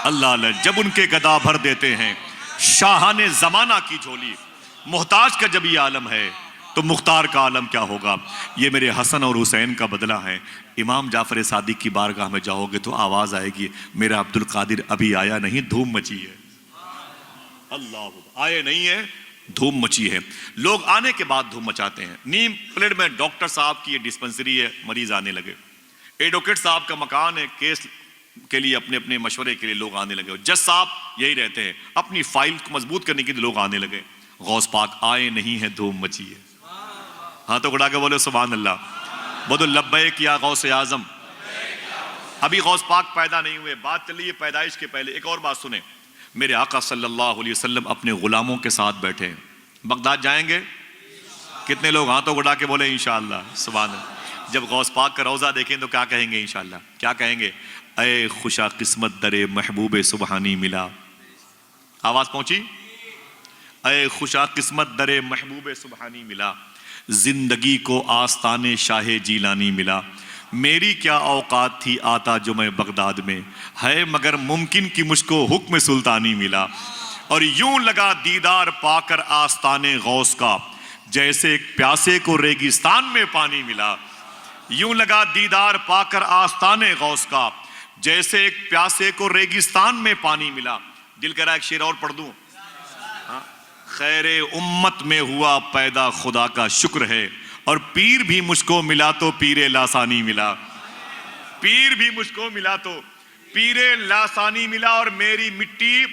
A: اللہ اللہ، جب ان کے گدا بھر دیتے ہیں شاہان زمانہ کی جھولی، محتاج کا جب یہ عالم ہے تو مختار کا عالم کیا ہوگا؟ یہ میرے حسن اور حسین کا بدلہ ہے۔ امام جعفر صادق کی بارگاہ میں جاؤ گے تو آواز آئے گی میرا عبد القادر ابھی آیا نہیں، دھوم مچی ہے۔ اللہ آئے نہیں ہے، دھوم مچی ہے۔ لوگ آنے کے بعد دھوم مچاتے ہیں۔ نیم پلیٹ میں ڈاکٹر صاحب کی یہ ڈسپنسری ہے، مریض آنے لگے، ایڈوکیٹ صاحب کا مکان ہے، کیس کے لیے اپنے اپنے مشورے کے لیے لوگ آنے لگے، جج صاحب یہی رہتے ہیں، اپنی فائل کو مضبوط کرنے کے لیے لوگ آنے لگے۔ غوث پاک آئے نہیں ہے، دھوم مچی ہے۔ ہاں تو اڑا کے بولے سبحان اللہ، بولو لبیک یا غوث اعظم۔ ابھی غوث پاک پیدا نہیں ہوئے، بات چل رہی ہے پیدائش کے پہلے۔ ایک اور بات سنیں، میرے آقا صلی اللہ علیہ وسلم اپنے غلاموں کے ساتھ بیٹھے ہیں، بغداد جائیں گے؟ کتنے لوگ ہاتھوں کو اڑا کے بولے انشاءاللہ، سبحان اللہ۔ جب غوث پاک کا روضہ دیکھیں تو کیا کہیں گے انشاءاللہ؟ کیا کہیں گے؟ اے خوشا قسمت در محبوب سبحانی ملا۔ آواز پہنچی؟ اے خوشا قسمت در محبوب سبحانی ملا، زندگی کو آستانے شاہ جیلانی ملا۔ میری کیا اوقات تھی آتا جو میں بغداد میں، ہے مگر ممکن کہ مجھ کو حکم سلطانی ملا۔ اور یوں لگا دیدار پا کر آستانے غوث کا، جیسے ایک پیاسے کو ریگستان میں پانی ملا۔ یوں لگا دیدار پا کر آستانے غوث کا، جیسے ایک پیاسے کو ریگستان میں پانی ملا۔ دل کہہ رہا ہے ایک شعر اور پڑھ دوں؟ خیر امت میں ہوا پیدا خدا کا شکر ہے، اور پیر بھی مجھ کو ملا تو پیر لاسانی ملا۔ پیر بھی مجھ کو ملا تو پیر لاسانی ملا۔ اور میری مٹی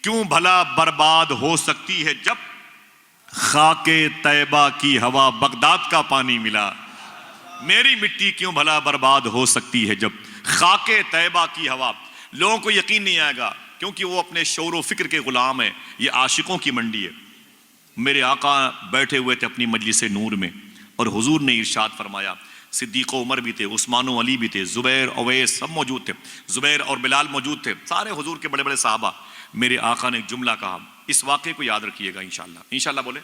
A: کیوں بھلا برباد ہو سکتی ہے جب خاک طیبہ کی ہوا بغداد کا پانی ملا۔ میری مٹی کیوں بھلا برباد ہو سکتی ہے جب خاک طیبہ کی ہوا۔ لوگوں کو یقین نہیں آئے گا کیونکہ وہ اپنے شعور و فکر کے غلام ہیں، یہ عاشقوں کی منڈی ہے۔ میرے آقا بیٹھے ہوئے تھے اپنی مجلس نور میں، اور حضور نے ارشاد فرمایا، صدیق و عمر بھی تھے، عثمان و علی بھی تھے، زبیر اویس سب موجود تھے، زبیر اور بلال موجود تھے، سارے حضور کے بڑے بڑے صحابہ۔ میرے آقا نے ایک جملہ کہا، اس واقعے کو یاد رکھیے گا انشاءاللہ، انشاءاللہ بولے۔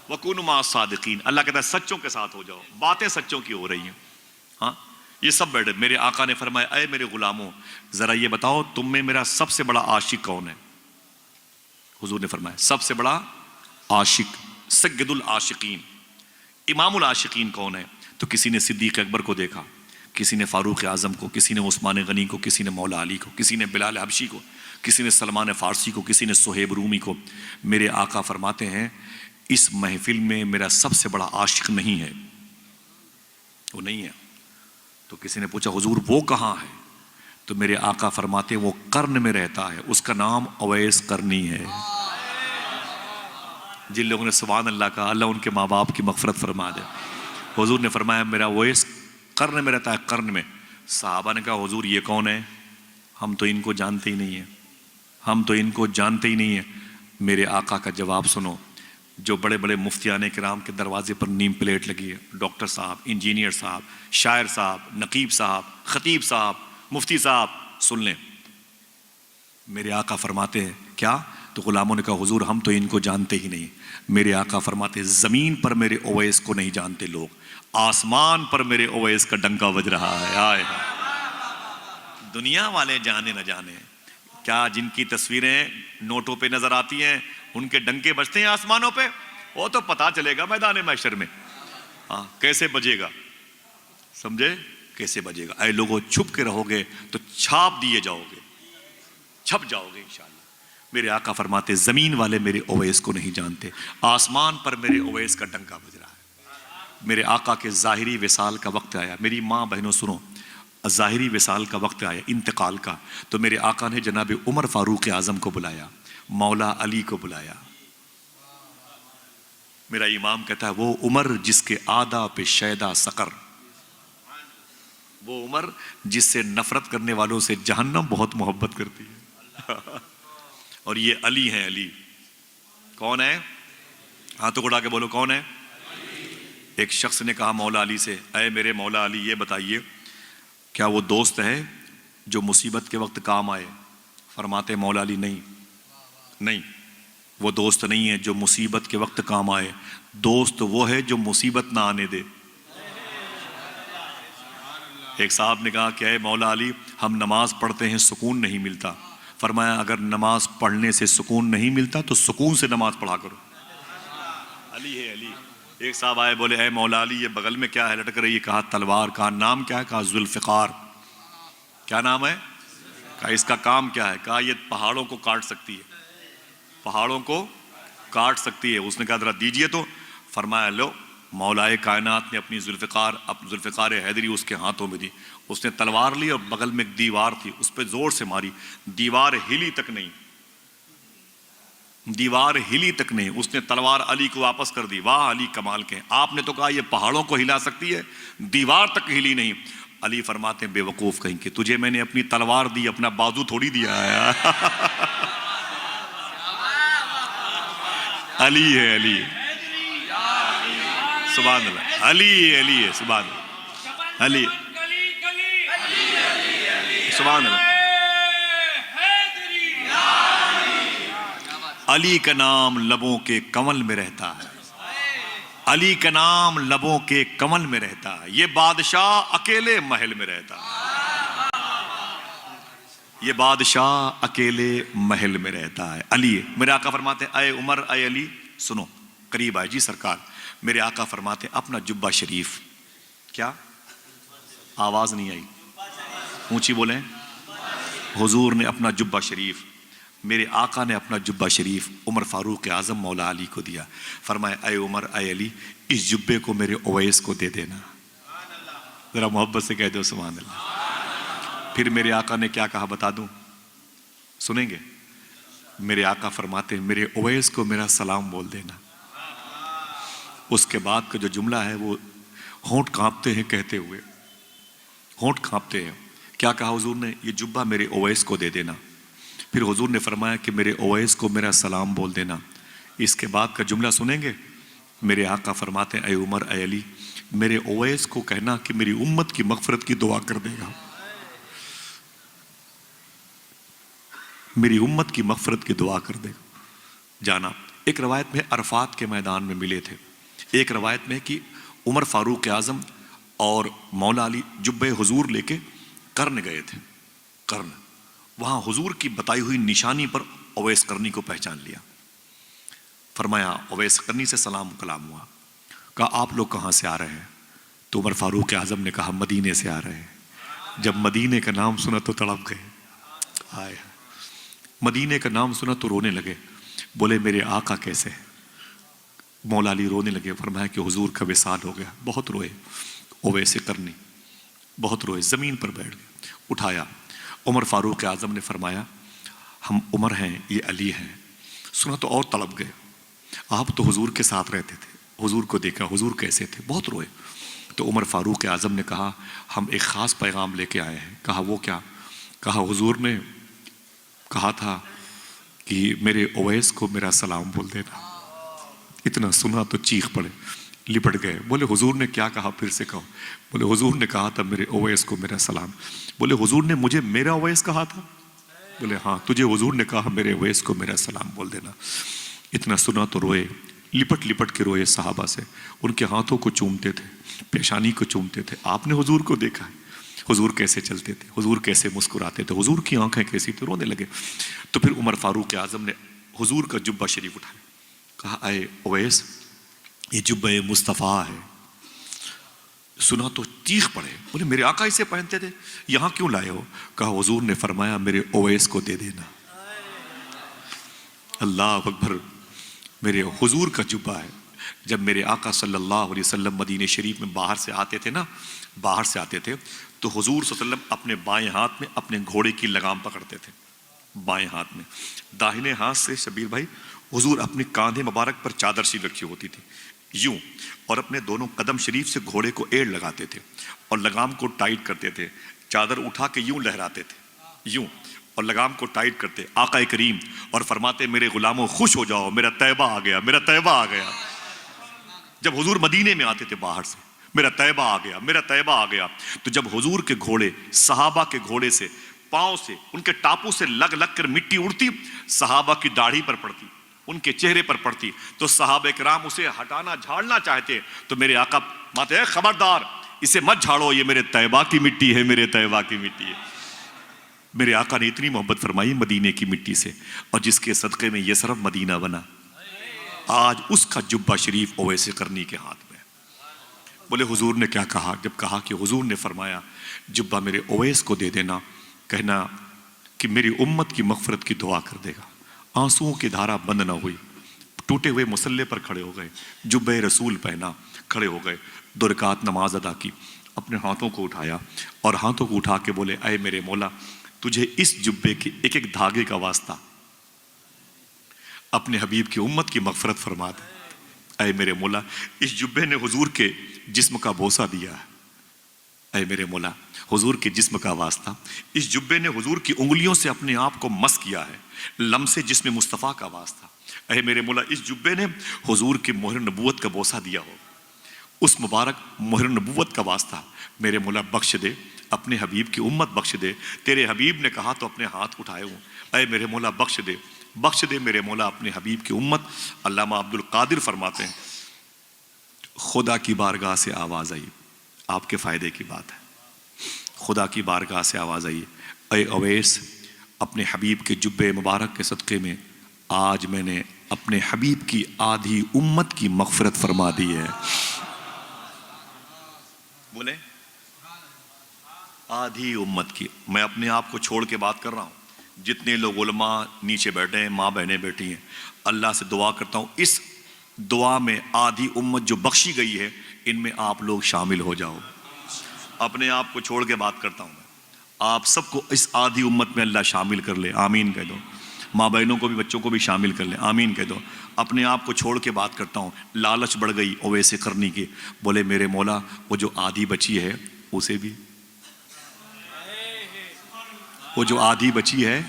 A: وَكُونُوا مَعَ الصَّادِقِينَ، اللہ کہتا ہے سچوں کے ساتھ ہو جاؤ، باتیں سچوں کی ہو رہی ہیں. ہاں یہ سب بیٹھے. میرے آقا نے فرمایا اے میرے غلاموں ذرا یہ بتاؤ تم میں میرا سب سے بڑا عاشق کون ہے؟ حضور نے فرمایا سب سے بڑا عاشق، سید العاشقین، امام العاشقین کون ہے؟ تو کسی نے صدیق اکبر کو دیکھا، کسی نے فاروق اعظم کو، کسی نے عثمان غنی کو، کسی نے مولا علی کو، کسی نے بلال حبشی کو، کسی نے سلمان فارسی کو، کسی نے صہیب رومی کو. میرے آقا فرماتے ہیں اس محفل میں میرا سب سے بڑا عاشق نہیں ہے، وہ نہیں ہے. تو کسی نے پوچھا حضور وہ کہاں ہے؟ تو میرے آقا فرماتے ہیں وہ قرن میں رہتا ہے، اس کا نام اویس قرنی ہے. جن لوگوں نے سبحان اللہ کہا اللہ ان کے ماں باپ کی مغفرت فرما دے. حضور نے فرمایا میرا اویس قرن میں رہتا ہے، قرن میں. صحابہ نے کہا حضور یہ کون ہے؟ ہم تو ان کو جانتے ہی نہیں ہیں، ہم تو ان کو جانتے ہی نہیں ہیں. میرے آقا کا جواب سنو. جو بڑے بڑے مفتیان کرام کے دروازے پر نیم پلیٹ لگی ہے، ڈاکٹر صاحب، انجینئر صاحب، شاعر صاحب، نقیب صاحب، خطیب صاحب، مفتی صاحب، سن لیں. میرے آقا فرماتے ہیں کیا؟ تو غلاموں نے کہا حضور ہم تو ان کو جانتے ہی نہیں. میرے آقا فرماتے ہیں زمین پر میرے اویس کو نہیں جانتے لوگ، آسمان پر میرے اویس کا ڈنکا بج رہا ہے. آئے دنیا والے جانے نہ جانے، کیا جن کی تصویریں نوٹوں پہ نظر آتی ہیں ان کے ڈنکے بجتے ہیں آسمانوں پہ؟ وہ تو پتا چلے گا میدان محشر میں. ہاں کیسے بجے گا، سمجھے کیسے بجے گا؟ اے لوگوں چھپ کے رہو گے تو چھاپ دیے جاؤ گے، چھپ جاؤ گے انشاءاللہ. میرے آقا فرماتے زمین والے میرے اویس کو نہیں جانتے، آسمان پر میرے اویس کا ڈنکا بج رہا ہے. میرے آقا کے ظاہری وصال کا وقت آیا. میری ماں بہنوں سنو، ظاہری وصال کا وقت آیا انتقال کا. تو میرے آقا نے جناب عمر فاروق اعظم کو بلایا، مولا علی کو بلایا. میرا امام کہتا ہے وہ عمر جس کے آدھا پہ شیدا سقر، وہ عمر جس سے نفرت کرنے والوں سے جہنم بہت محبت کرتی ہے. اور یہ علی ہیں. علی کون ہے؟ ہاتھوں کو اڑا کے بولو کون ہے؟ ایک شخص نے کہا مولا علی سے اے میرے مولا علی یہ بتائیے کیا وہ دوست ہے جو مصیبت کے وقت کام آئے؟ فرماتے مولا علی نہیں، نہیں وہ دوست نہیں ہے جو مصیبت کے وقت کام آئے، دوست وہ ہے جو مصیبت نہ آنے دے. ایک صاحب نے کہا کہ اے مولا علی ہم نماز پڑھتے ہیں سکون نہیں ملتا. فرمایا اگر نماز پڑھنے سے سکون نہیں ملتا تو سکون سے نماز پڑھا کرو. علی ہے علی. ایک صاحب آئے بولے اے مولا علی یہ بغل میں کیا ہے لٹک رہی ہے؟ کہا تلوار. کہا نام کیا ہے؟ کہا ذوالفقار. کیا نام ہے؟ کہا اس کا کام کیا ہے؟ کہا یہ پہاڑوں کو کاٹ سکتی ہے، پہاڑوں کو کاٹ سکتی ہے. اس نے کہا ذرا دیجئے تو. فرمایا لو. مولائے کائنات نے اپنی ذوالفقار حیدری اس کے ہاتھوں میں دی. اس نے تلوار لی اور بغل میں ایک دیوار تھی اس پہ زور سے ماری، دیوار ہلی تک نہیں، دیوار ہلی تک نہیں. اس نے تلوار علی کو واپس کر دی. واہ علی کمال کے، آپ نے تو کہا یہ پہاڑوں کو ہلا سکتی ہے، دیوار تک ہلی نہیں. علی فرماتے ہیں بے وقوف کہیں کہ تجھے میں نے اپنی تلوار دی، اپنا بازو تھوڑی دیا ہے. علی ہے علی، سبحان اللہ. علی علی ہے سبحان اللہ. علی سبحان اللہ. علی کا نام لبوں کے کمل میں رہتا ہے، علی کا نام لبوں کے کمل میں رہتا ہے. یہ بادشاہ اکیلے محل میں رہتا ہے، یہ بادشاہ اکیلے محل میں رہتا ہے. علی میرے آقا فرماتے ہیں اے عمر اے علی سنو. قریب آئے جی سرکار. میرے آقا فرماتے ہیں اپنا جبہ شریف. کیا آواز نہیں آئی؟ اونچی بولیں. حضور نے اپنا جبہ شریف، میرے آقا نے اپنا جبہ شریف عمر فاروق اعظم مولا علی کو دیا. فرمایا اے عمر اے علی اس جبے کو میرے اویس کو دے دینا. ذرا محبت سے کہہ دو سبحان اللہ. پھر میرے آقا نے کیا کہا بتا دوں؟ سنیں گے؟ میرے آقا فرماتے ہیں میرے اویس کو میرا سلام بول دینا. اس کے بعد کا جو جملہ ہے وہ ہونٹ کانپتے ہیں کہتے ہوئے، ہونٹ کانپتے ہیں. کیا کہا حضور نے؟ یہ جبہ میرے اویس کو دے دینا. پھر حضور نے فرمایا کہ میرے اویس کو میرا سلام بول دینا. اس کے بعد کا جملہ سنیں گے؟ میرے آقا فرماتے ہیں اے عمر اے علی میرے اویس کو کہنا کہ میری امت کی مغفرت کی دعا کر دے گا، میری امت کی مغفرت کی دعا کر دے گا. جانا ایک روایت میں عرفات کے میدان میں ملے تھے، ایک روایت میں کہ عمر فاروق اعظم اور مولا علی جبہ حضور لے کے کرن گئے تھے، کرن، وہاں حضور کی بتائی ہوئی نشانی پر اویس کرنی کو پہچان لیا، فرمایا اویس کرنی سے سلام کلام ہوا، کہا آپ لوگ کہاں سے آ رہے ہیں؟ تو عمر فاروق اعظم نے کہا مدینے سے آ رہے ہیں۔ جب مدینے کا نام سنا تو تڑپ گئے، آئے مدینے کا نام سنا تو رونے لگے، بولے میرے آقا کیسے ہیں؟ مولا علی رونے لگے، فرمایا کہ حضور کا وصال ہو گیا، بہت روئے، اویس کرنی بہت روئے، زمین پر بیٹھ گئے، اٹھایا۔ عمر فاروق اعظم نے فرمایا ہم عمر ہیں یہ علی ہیں، سنا تو اور تڑپ گئے، آپ تو حضور کے ساتھ رہتے تھے، حضور کو دیکھا حضور کیسے تھے، بہت روئے۔ تو عمر فاروق اعظم نے کہا ہم ایک خاص پیغام لے کے آئے ہیں۔ کہا وہ کیا؟ کہا حضور نے کہا تھا کہ میرے اویس کو میرا سلام بول دینا۔ اتنا سنا تو چیخ پڑے، لپٹ گئے، بولے حضور نے کیا کہا؟ پھر سے کہو۔ بولے حضور نے کہا تھا میرے اویس کو میرا سلام۔ بولے حضور نے مجھے میرا اویس کہا تھا؟ بولے ہاں تجھے حضور نے کہا میرے اویس کو میرا سلام بول دینا۔ اتنا سنا تو روئے، لپٹ لپٹ کے روئے صحابہ سے، ان کے ہاتھوں کو چومتے تھے، پیشانی کو چومتے تھے۔ آپ نے حضور کو دیکھا ہے، حضور کیسے چلتے تھے، حضور کیسے مسکراتے تھے، حضور کی آنکھیں کیسی تھیں، رونے لگے۔ تو پھر عمر فاروق اعظم نے حضور کا جبہ شریف اٹھایا، کہا اے اویس یہ جبہ مصطفیٰ ہے۔ سنا تو چیخ پڑے، بولے میرے آقا اسے پہنتے تھے، یہاں کیوں لائے ہو؟ کہا حضور نے فرمایا میرے اویس کو دے دینا۔ اللہ اکبر، میرے حضور کا جبہ ہے۔ جب میرے آقا صلی اللہ علیہ وسلم مدینہ شریف میں باہر سے آتے تھے نا، باہر سے آتے تھے تو حضور صلی اللہ علیہ وسلم اپنے بائیں ہاتھ میں اپنے گھوڑے کی لگام پکڑتے تھے، بائیں ہاتھ میں، داہنے ہاتھ سے شبیر بھائی حضور اپنے کاندھے مبارک پر چادر سی رکھی ہوتی تھی یوں، اور اپنے دونوں قدم شریف سے گھوڑے کو ایڑ لگاتے تھے اور لگام کو ٹائٹ کرتے تھے، چادر اٹھا کے یوں لہراتے تھے یوں، اور لگام کو ٹائٹ کرتے آقا کریم، اور فرماتے میرے غلاموں خوش ہو جاؤ، میرا طیبہ آ گیا، میرا طیبہ آ گیا۔ جب حضور مدینے میں آتے تھے باہر سے، میرا طیبہ آ گیا، میرا طیبہ آ گیا، تو جب حضور کے گھوڑے صحابہ کے گھوڑے سے پاؤں سے ان کے ٹاپوں سے لگ لگ کر مٹی اڑتی، صحابہ کی داڑھی پر پڑتی، ان کے چہرے پر پڑتی، تو صحابہ کرام اسے ہٹانا جھاڑنا چاہتے، تو میرے آقا ماتے ہیں خبردار اسے مت جھاڑو، یہ میرے طیبہ کی مٹی ہے، میرے طیبہ کی مٹی ہے۔ میرے آقا نے اتنی محبت فرمائی مدینے کی مٹی سے، اور جس کے صدقے میں یہ صرف مدینہ بنا، آج اس کا جبہ شریف اویس کرنی کے ہاتھ میں۔ بولے حضور نے کیا کہا؟ جب کہا کہ حضور نے فرمایا جبہ میرے اویس کو دے دینا، کہنا کہ میری امت کی مغفرت کی دعا کر دے گا۔ آنسوؤں کی دھارا بند نہ ہوئی، ٹوٹے ہوئے مصلے پر کھڑے ہو گئے، جبہ رسول پہنا، کھڑے ہو گئے، 2 رکعت نماز ادا کی، اپنے ہاتھوں کو اٹھایا اور ہاتھوں کو اٹھا کے بولے اے میرے مولا، تجھے اس جبے کے ایک ایک دھاگے کا واسطہ اپنے حبیب کی امت کی مغفرت فرما دے۔ اے میرے مولا، اس جبے نے حضور کے جسم کا بوسہ دیا ہے، اے میرے مولا حضور کے جسم کا واسطہ، اس جبے نے حضور کی انگلیوں سے اپنے آپ کو مس کیا ہے، لمس جسم مصطفیٰ کا واسطہ، اے میرے مولا اس جبے نے حضور کی مہر نبوت کا بوسہ دیا ہو، اس مبارک مہر نبوت کا واسطہ میرے مولا بخش دے، اپنے حبیب کی امت بخش دے، تیرے حبیب نے کہا تو اپنے ہاتھ اٹھائے ہوں، اے میرے مولا بخش دے، بخش دے میرے مولا اپنے حبیب کی امت۔ علامہ عبد القادر فرماتے ہیں خدا کی بارگاہ سے آواز آئی، آپ کے فائدے کی بات ہے، خدا کی بارگاہ سے آواز آئی، اے اویس اپنے حبیب کے جبے مبارک کے صدقے میں آج میں نے اپنے حبیب کی آدھی امت کی مغفرت فرما دی ہے۔ بولے آدھی امت کی، میں اپنے آپ کو چھوڑ کے بات کر رہا ہوں، جتنے لوگ علماء نیچے بیٹھے ہیں، ماں بہنیں بیٹھی ہیں، اللہ سے دعا کرتا ہوں اس دعا میں آدھی امت جو بخشی گئی ہے ان میں آپ لوگ شامل ہو جاؤ۔ اپنے آپ کو چھوڑ کے بات کرتا ہوں، آپ سب کو اس آدھی امت میں اللہ شامل کر لے، آمین کہہ دو، ماں بہنوں کو بھی بچوں کو بھی شامل کر لے، آمین کہہ دو۔ اپنے آپ کو چھوڑ کے بات کرتا ہوں، لالچ بڑھ گئی اویس کرنی کی، بولے میرے مولا وہ جو آدھی بچی ہے اسے بھی، وہ جو آدھی بچی ہے،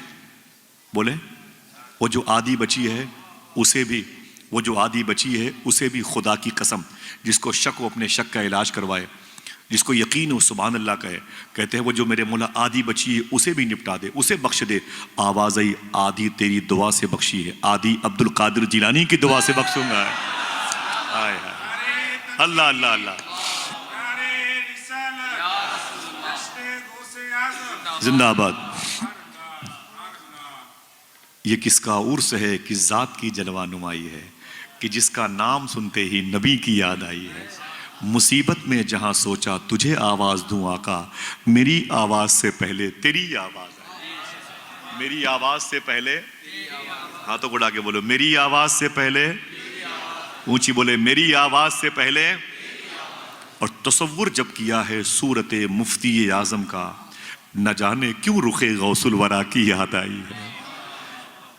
A: بولے وہ جو آدھی بچی ہے اسے بھی، وہ جو آدھی بچی ہے اسے بھی خدا کی قسم، جس کو شک ہو اپنے شک کا علاج کروائے، جس کو یقین ہو سبحان اللہ کہے. کہتے ہیں وہ جو میرے مولا آدھی بچی ہے اسے بھی نپٹا دے, اسے بخش دے. آواز آئی آدھی تیری دعا سے بخشی ہے, آدھی عبد القادر جیلانی کی دعا سے بخشوں گا. آئے ہائے اللہ اللہ اللہ, زندہ آباد. یہ کس کا عرس ہے, کس ذات کی جلوہ نمائی ہے, کہ جس کا نام سنتے ہی نبی کی یاد آئی ہے. مصیبت میں جہاں سوچا تجھے آواز دوں آقا, میری آواز سے پہلے تیری آواز آئی. میری آواز سے پہلے, ہاتھوں کو اڑا کے بولو میری آواز سے پہلے, اونچی بولے میری آواز سے پہلے. اور تصور جب کیا ہے صورت مفتی اعظم کا, نہ جانے کیوں رخ غوث الورا کی یاد آئی ہے.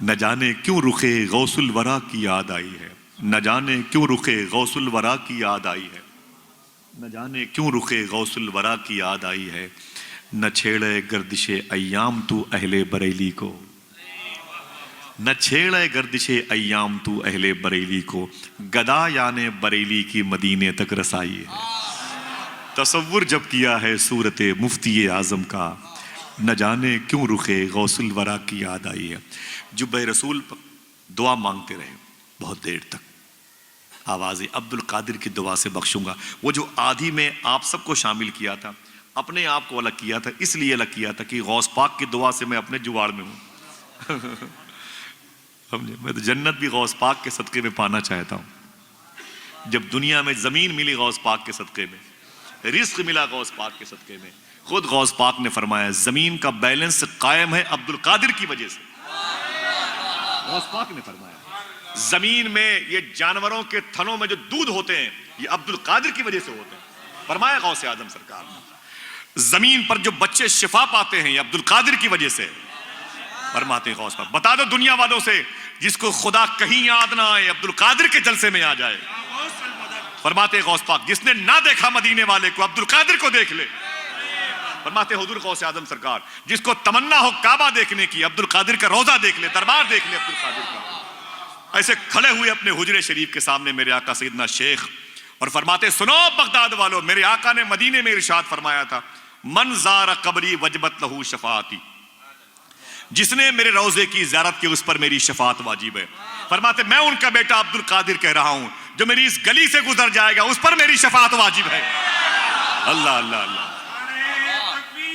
A: نہ جانے کیوں رخ غوث الورا کی یاد آئی ہے. نہ جانے کیوں رخ غوث الورا کی یاد آئی ہے. نہ جانے کیوں رخ غوث الورا کی یاد آئی ہے. نہ چھیڑے گردش ایام تو اہل بریلی کو, نہ چھیڑے گردش ایام تو اہل بریلی کو, گدا یعنی بریلی کی مدینے تک رسائی ہے. تصور جب کیا ہے صورت مفتی اعظم کا, نہ جانے کیوں رخ غوث الورا کی یاد آئی ہے. جب رسول دعا مانگتے رہے بہت دیر تک, آواز عبد القادر کی دعا سے بخشوں گا. وہ جو آدھی میں آپ سب کو شامل کیا تھا, اپنے آپ کو الگ کیا تھا, اس لیے الگ کیا تھا کہ غوث پاک کی دعا سے میں اپنے جواڑ میں ہوں. میں تو جنت بھی غوث پاک کے صدقے میں پانا چاہتا ہوں. جب دنیا میں زمین ملی غوث پاک کے صدقے میں, رزق ملا غوث پاک کے صدقے میں, خود غوث پاک نے فرمایا زمین کا بیلنس قائم ہے عبد القادر کی وجہ سے. غوث پاک نے فرمایا زمین میں یہ جانوروں کے تھنوں میں جو دودھ ہوتے ہیں یہ عبد القادر کی وجہ سے ہوتے ہیں. فرمایا غوث اعظم سرکار نے زمین پر جو بچے شفا پاتے ہیں یہ عبد القادر کی وجہ سے. فرماتے ہیں غوث پاک بتا دو دنیا والوں سے جس کو خدا کہیں یاد نہ آئے عبد القادر کے جلسے میں آ جائے. فرماتے ہیں غوث پاک جس نے نہ دیکھا مدینے والے کو عبد القادر کو دیکھ لے. فرماتے حضور غوث اعظم سرکار جس کو تمنا ہو کعبہ دیکھنے کی عبد القادر کا روزہ دیکھ لے, دربار دیکھ لے عبد القادر کا. ایسے کھڑے ہوئے اپنے حجرے شریف کے سامنے میرے آقا سیدنا شیخ, اور فرماتے سنو بغداد والو, میرے آقا نے مدینے میں ارشاد فرمایا تھا من زار قبری وجبت لہو شفاعتی, جس نے میرے روزے کی زیارت کی اس پر میری شفاعت واجب ہے. فرماتے میں ان کا بیٹا عبد القادر کہہ رہا ہوں جو میری اس گلی سے گزر جائے گا اس پر میری شفاعت واجب ہے. اللہ اللہ اللہ,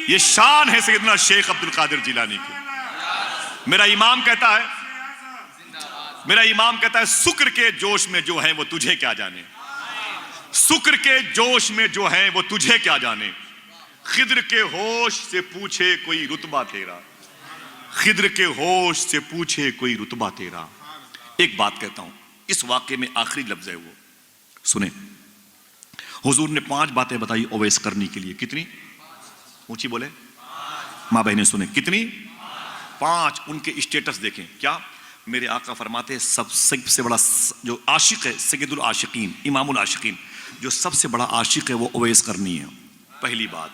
A: یہ شان ہے سیدنا شیخ عبد القادر جیلانی کی. میرا امام کہتا ہے سکر کے جوش میں جو ہیں وہ تجھے کیا جانے, سکر کے جوش میں جو ہیں وہ تجھے کیا جانے, خضر کے ہوش سے پوچھے کوئی رتبہ تیرا, خضر کے ہوش سے پوچھے کوئی رتبہ تیرا. ایک بات کہتا ہوں, اس واقعے میں آخری لفظ ہے وہ سنیں. حضور نے 5 باتیں بتائی اویس کرنی کے لیے. کتنی؟ اونچی بولے ماں بہنیں سنیں. کتنی؟ 5. ان کے اسٹیٹس دیکھیں. کیا میرے آقا فرماتے سب سے بڑا جو عاشق ہے سید العاشقین امام العاشقین, جو سب سے بڑا عاشق ہے وہ اویس کرنی ہے. پہلی بات.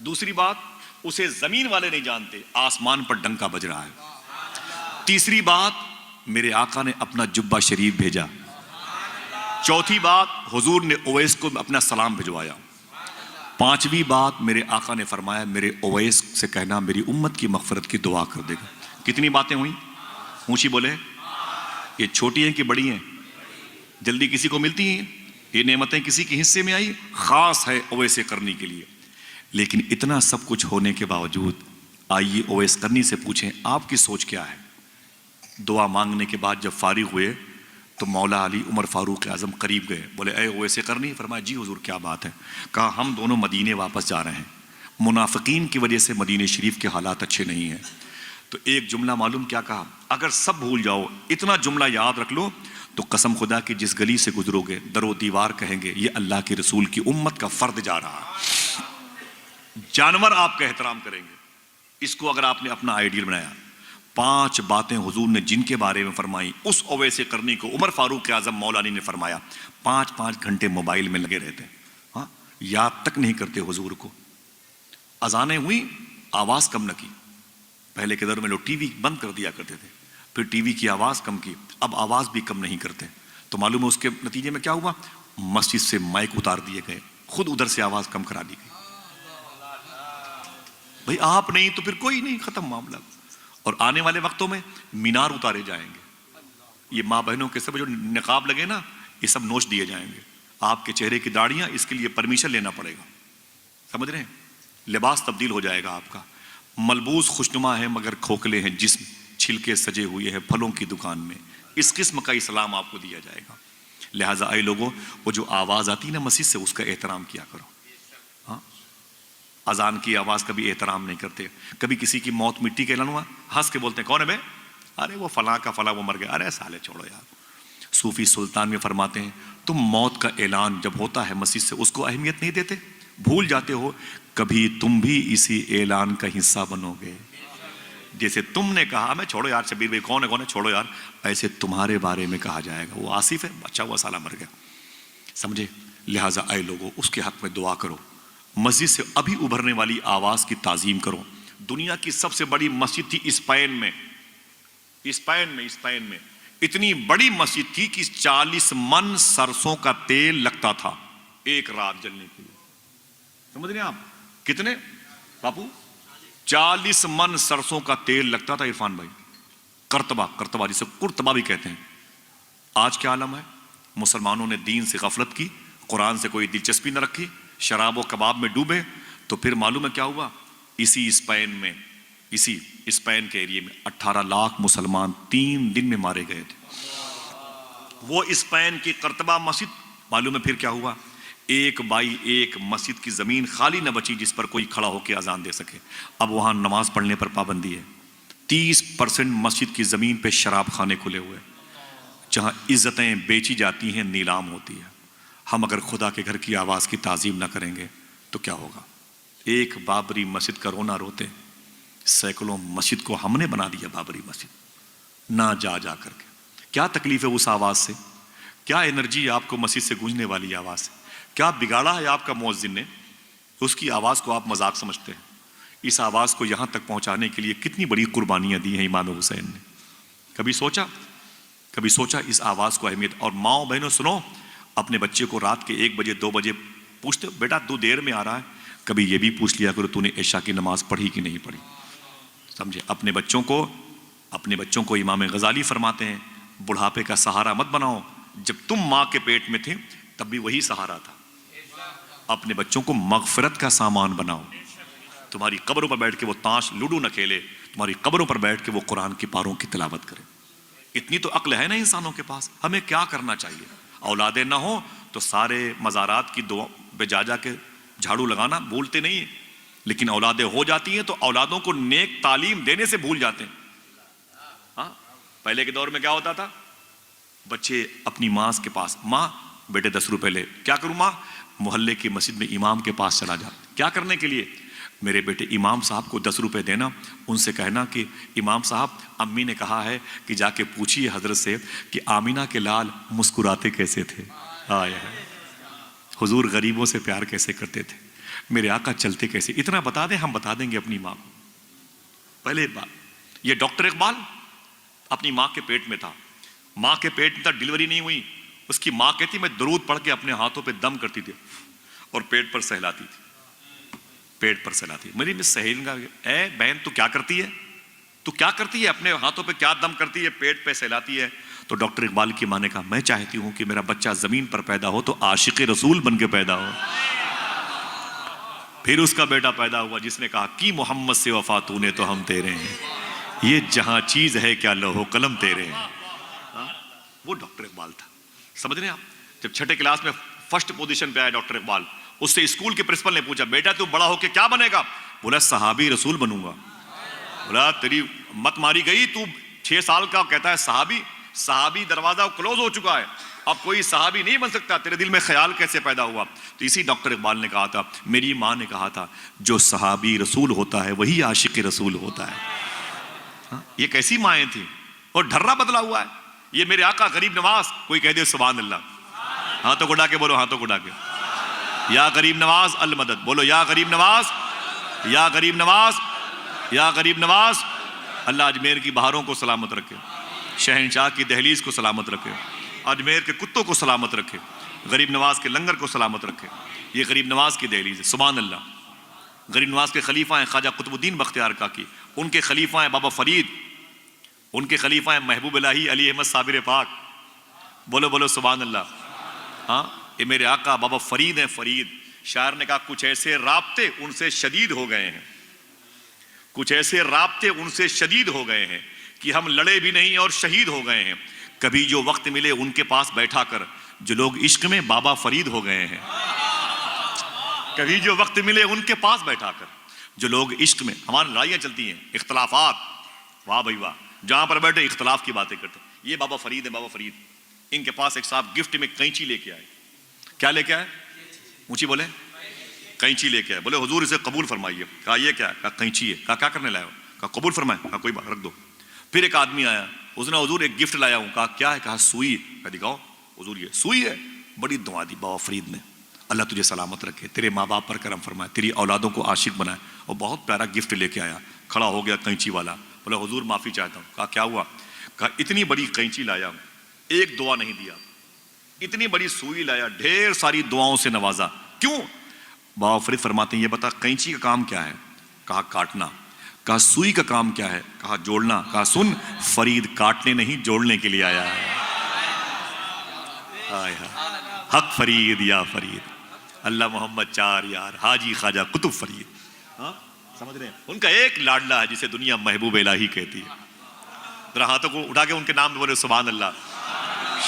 A: دوسری بات اسے زمین والے نہیں جانتے, آسمان پر ڈنکا بج رہا ہے. تیسری بات میرے آقا نے اپنا جبہ شریف بھیجا. چوتھی بات حضور نے اویس کو اپنا سلام بھجوایا. 5ویں بات میرے آقا نے فرمایا میرے اویس سے کہنا میری امت کی مغفرت کی دعا کر دے گا. کتنی باتیں ہوئیں؟ اونچی بولے. یہ چھوٹی ہیں کہ بڑی ہیں؟ جلدی کسی کو ملتی ہیں یہ نعمتیں؟ کسی کے حصے میں آئی؟ خاص ہے اویس کرنی کے لیے. لیکن اتنا سب کچھ ہونے کے باوجود آئیے اویس کرنی سے پوچھیں آپ کی سوچ کیا ہے. دعا مانگنے کے بعد جب فارغ ہوئے تو مولا علی عمر فاروق اعظم قریب گئے. بولے اے اویس کرنی. فرمایا جی حضور کیا بات ہے. کہا ہم دونوں مدینے واپس جا رہے ہیں, منافقین کی وجہ سے مدینے شریف کے حالات اچھے نہیں ہیں. تو ایک جملہ معلوم کیا کہا, اگر سب بھول جاؤ اتنا جملہ یاد رکھ لو تو قسم خدا کی جس گلی سے گزرو گے در و دیوار کہیں گے یہ اللہ کے رسول کی امت کا فرد جا رہا. جانور آپ کا احترام کریں گے. اس کو اگر آپ نے اپنا آئیڈیل بنایا. 5 باتیں حضور نے جن کے بارے میں فرمائی اس اویس کرنی کو عمر فاروق اعظم مولا علی نے فرمایا. 5 گھنٹے موبائل میں لگے رہتے, ہاں یاد تک نہیں کرتے حضور کو. اذانیں ہوئی آواز کم نہ کی. پہلے کے دور میں لوگ ٹی وی بند کر دیا کرتے تھے, پھر ٹی وی کی آواز کم کی, اب آواز بھی کم نہیں کرتے. تو معلوم ہے اس کے نتیجے میں کیا ہوا, مسجد سے مائک اتار دیے گئے, خود ادھر سے آواز کم کرا دی گئی. بھئی آپ نہیں تو پھر کوئی نہیں، ختم معاملہ. اور آنے والے وقتوں میں مینار اتارے جائیں گے. یہ ماں بہنوں کے سب جو نقاب لگے نا، یہ سب نوچ دیے جائیں گے. آپ کے چہرے کی داڑیاں، اس کے لیے پرمیشن لینا پڑے گا. سمجھ رہے ہیں؟ لباس تبدیل ہو جائے گا آپ کا. ملبوس خوشنما ہے مگر کھوکھلے ہیں جسم، چھلکے سجے ہوئے ہیں پھلوں کی دکان میں. اس قسم کا اسلام آپ کو دیا جائے گا. لہٰذا اے لوگوں، وہ جو آواز آتی ہے نا مسجد سے، اس کا احترام کیا کرو. ہاں، اذان کی آواز کا بھی احترام نہیں کرتے. کبھی کسی کی موت مٹی کے اعلان ہوا، ہنس کے بولتے ہیں کون ہے بے؟ ارے وہ فلاں کا فلاں، وہ مر گیا. ارے سالے چھوڑو یار. صوفی سلطان میں فرماتے ہیں تم موت کا اعلان جب ہوتا ہے مسجد سے، اس کو اہمیت نہیں دیتے، بھول جاتے ہو. کبھی تم بھی اسی اعلان کا حصہ بنو گے. جیسے تم نے کہا میں چھوڑو یار شبیر بھائی کون ہے چھوڑو یار، ایسے تمہارے بارے میں کہا جائے گا وہ آصف ہے، اچھا ہوا سالہ مر گیا. سمجھے؟ لہٰذا اے لوگوں، اس کے حق میں دعا کرو. مسجد سے ابھی ابھرنے والی آواز کی تعظیم کرو. دنیا کی سب سے بڑی مسجد تھی اسپین میں. اسپین میں اتنی بڑی مسجد تھی کہ 40 من سرسوں کا تیل لگتا تھا ایک رات جلنے کے لیے. سمجھ رہے ہیں آپ؟ کتنے باپو؟ 40 من سرسوں کا تیل لگتا تھا عرفان بھائی. کرتبہ جسے قرطبہ بھی کہتے ہیں. آج کیا عالم ہے؟ مسلمانوں نے دین سے غفلت کی، قرآن سے کوئی دلچسپی نہ رکھی، شراب و کباب میں ڈوبے. تو پھر معلوم ہے کیا ہوا؟ اسی اسپین کے ایریے میں 18 لاکھ مسلمان 3 دن میں مارے گئے تھے. وہ اسپین کی قرطبہ مسجد، معلوم ہے پھر کیا ہوا؟ 1 بائی 1 مسجد کی زمین خالی نہ بچی جس پر کوئی کھڑا ہو کے اذان دے سکے. اب وہاں نماز پڑھنے پر پابندی ہے. 30% مسجد کی زمین پہ شراب خانے کھلے ہوئے، جہاں عزتیں بیچی جاتی ہیں، نیلام ہوتی ہے. ہم اگر خدا کے گھر کی آواز کی تعظیم نہ کریں گے تو کیا ہوگا؟ ایک بابری مسجد کا رونا روتے، سینکڑوں مسجد کو ہم نے بنا دیا بابری مسجد نہ جا کر کے. کیا تکلیف ہے اس آواز سے؟ کیا انرجی آپ کو مسجد سے گونجنے والی آواز سے؟ کیا بگاڑا ہے آپ کا مؤذن نے؟ اس کی آواز کو آپ مذاق سمجھتے ہیں. اس آواز کو یہاں تک پہنچانے کے لیے کتنی بڑی قربانیاں دی ہیں امام حسین نے. کبھی سوچا اس آواز کو اہمیت؟ اور ماؤں بہنوں سنو، اپنے بچے کو رات کے 1 بجے 2 بجے پوچھتے ہو بیٹا تو دیر میں آ رہا ہے، کبھی یہ بھی پوچھ لیا کرو تو نے عشاء کی نماز پڑھی کہ نہیں پڑھی. سمجھے؟ اپنے بچوں کو امام غزالی فرماتے ہیں بڑھاپے کا سہارا مت بناؤ. جب تم ماں کے پیٹ میں تھے تب بھی وہی سہارا تھا. اپنے بچوں کو مغفرت کا سامان بناؤ. تمہاری قبروں پر بیٹھ کے وہ تاش لوڈو نہ کھیلے، تمہاری قبروں پر بیٹھ کے وہ قرآن کی پاروں کی تلاوت کرے. اتنی تو عقل ہے نا انسانوں کے پاس. ہمیں کیا کرنا چاہیے؟ اولادیں نہ ہوں تو سارے مزارات کی دعا پہ جا کے جھاڑو لگانا بھولتے نہیں، لیکن اولادیں ہو جاتی ہیں تو اولادوں کو نیک تعلیم دینے سے بھول جاتے ہیں. ہاں، پہلے کے دور میں کیا ہوتا تھا؟ بچے اپنی ماں کے پاس، ماں بیٹے 10 روپے لے. کیا کروں ماں؟ محلے کی مسجد میں امام کے پاس چلا جا. کیا کرنے کے لیے؟ میرے بیٹے امام صاحب کو 10 روپے دینا، ان سے کہنا کہ امام صاحب امی نے کہا ہے کہ جا کے پوچھیے حضرت سے کہ آمینہ کے لال مسکراتے کیسے تھے، حضور غریبوں سے پیار کیسے کرتے تھے، میرے آقا چلتے کیسے. اتنا بتا دیں، ہم بتا دیں گے اپنی ماں کو. پہلے بات یہ ڈاکٹر اقبال اپنی ماں کے پیٹ میں تھا، ڈیلیوری نہیں ہوئی. اس کی ماں کہتی میں درود پڑھ کے اپنے ہاتھوں پہ دم کرتی تھی اور پیٹ پر سہلاتی تھی. میری سہیل کا اے بہن تو کیا کرتی ہے اپنے ہاتھوں پہ کیا دم کرتی ہے، پیٹ پہ سہلاتی ہے. تو ڈاکٹر اقبال کی ماں نے کہا میں چاہتی ہوں کہ میرا بچہ زمین پر پیدا ہو تو عاشق رسول بن کے پیدا ہو. پھر اس کا بیٹا پیدا ہوا جس نے کہا کی محمد سے وفا تو نے تو ہم تیرے ہیں، یہ جہاں چیز ہے کیا لوح قلم تیرے ہیں. وہ ڈاکٹر اقبال تھا. سمجھ رہے ہیں آپ؟ جب 6 کلاس میں فرسٹ پوزیشن پہ آیا ڈاکٹر اقبال، اس سے اسکول کے پرنسپل نے پوچھا بیٹا تو بڑا ہو کے کیا بنے گا؟ بولا صحابی رسول بنوں گا. بولا تیری مت ماری گئی، تو 6 سال کا کہتا ہے صحابی دروازہ کلوز ہو چکا ہے، اب کوئی صحابی نہیں بن سکتا. تیرے دل میں خیال کیسے پیدا ہوا؟ تو اسی ڈاکٹر اقبال نے کہا تھا، میری ماں نے کہا تھا جو صحابی رسول ہوتا ہے وہی عاشق رسول ہوتا ہے. یہ کیسی مائیں تھیں، اور ڈھرا بدلا ہوا ہے. یہ میرے آقا غریب نواز، کوئی کہہ دے سبحان اللہ. ہاتھوں کو اڑا کے بولو، ہاتھوں کو اڑا کے یا غریب نواز المدد بولو، یا غریب نواز، یا غریب نواز، یا غریب نواز. اللہ اجمیر کی بہاروں کو سلامت رکھے، شہنشاہ کی دہلیز کو سلامت رکھے، اجمیر کے کتوں کو سلامت رکھے. غریب نواز کے لنگر کو سلامت رکھے. یہ غریب نواز کی دہلیز ہے. سبحان اللہ. غریب نواز کے خلیفہ ہیں خواجہ قطب الدین بختیار کاکی, ان کے خلیفہ ہیں بابا فرید, ان کے خلیفہ ہیں محبوب الہی علی احمد صابر پاک. بولو بولو سبحان اللہ. ہاں, یہ میرے آقا بابا فرید ہیں. فرید شاعر نے کہا کچھ ایسے رابطے ان سے شدید ہو گئے ہیں, کچھ ایسے رابطے ان سے شدید ہو گئے ہیں کہ ہم لڑے بھی نہیں اور شہید ہو گئے ہیں. کبھی جو وقت ملے ان کے پاس بیٹھا کر جو لوگ عشق میں بابا فرید ہو گئے ہیں. کبھی جو وقت ملے ان کے پاس بیٹھا کر جو لوگ عشق میں, ہماری لڑائیاں چلتی ہیں, اختلافات, واہ بھائی واہ, جہاں پر بیٹھے اختلاف کی باتیں کرتے. یہ بابا فرید ہے. بابا فرید, ان کے پاس ایک صاحب گفٹ میں قینچی لے کے آئے. کیا لے کے آئے؟ اونچی بولے. قینچی لے کے آئے. بولے حضور اسے قبول فرمائیے. کہا یہ کیا ہے؟ کہا قینچی ہے. کہا کیا کرنے لایا ہو؟ کہا قبول فرمائے. کہا کوئی بات, رکھ دو. پھر ایک آدمی آیا, اس نے حضور ایک گفٹ لایا ہوں. کہا کیا ہے؟ کہا سوئی. کہا دکھاؤ. حضور یہ سوئی ہے. بڑی دعا دی بابا فرید نے, اللہ تجھے سلامت رکھے, تیرے ماں باپ پر کرم فرمائے, تیری اولادوں کو عاشق بنائے. اور بہت پیارا گفٹ لے کے آیا. کھڑا ہو گیا قینچی والا. بولا حضور معافی چاہتا ہوں. کہا کیا ہوا؟ کہا اتنی بڑی قینچی لایا ہوں, ایک دعا نہیں دیا. اتنی بڑی سوئی لایا, ڈھیر ساری دعاؤں سے نوازا. کیوں؟ بابا فرید فرماتے ہیں یہ بتا قینچی کا کام کیا ہے؟ کہا کاٹنا. کہا سوئی کا کام کیا ہے؟ کہا جوڑنا. کہا سن, فرید کاٹنے نہیں جوڑنے کے لیے آیا ہے. حق فرید یا فرید, اللہ محمد چار یار, حاجی خواجہ قطب فرید. ہاں سمجھ رہے ہیں؟ ان کا ایک لاڈلا ہے جسے دنیا محبوب الہی کہتی ہے. ذرا ہاتھوں کو اٹھا کے ان کے نام بولے سبحان اللہ.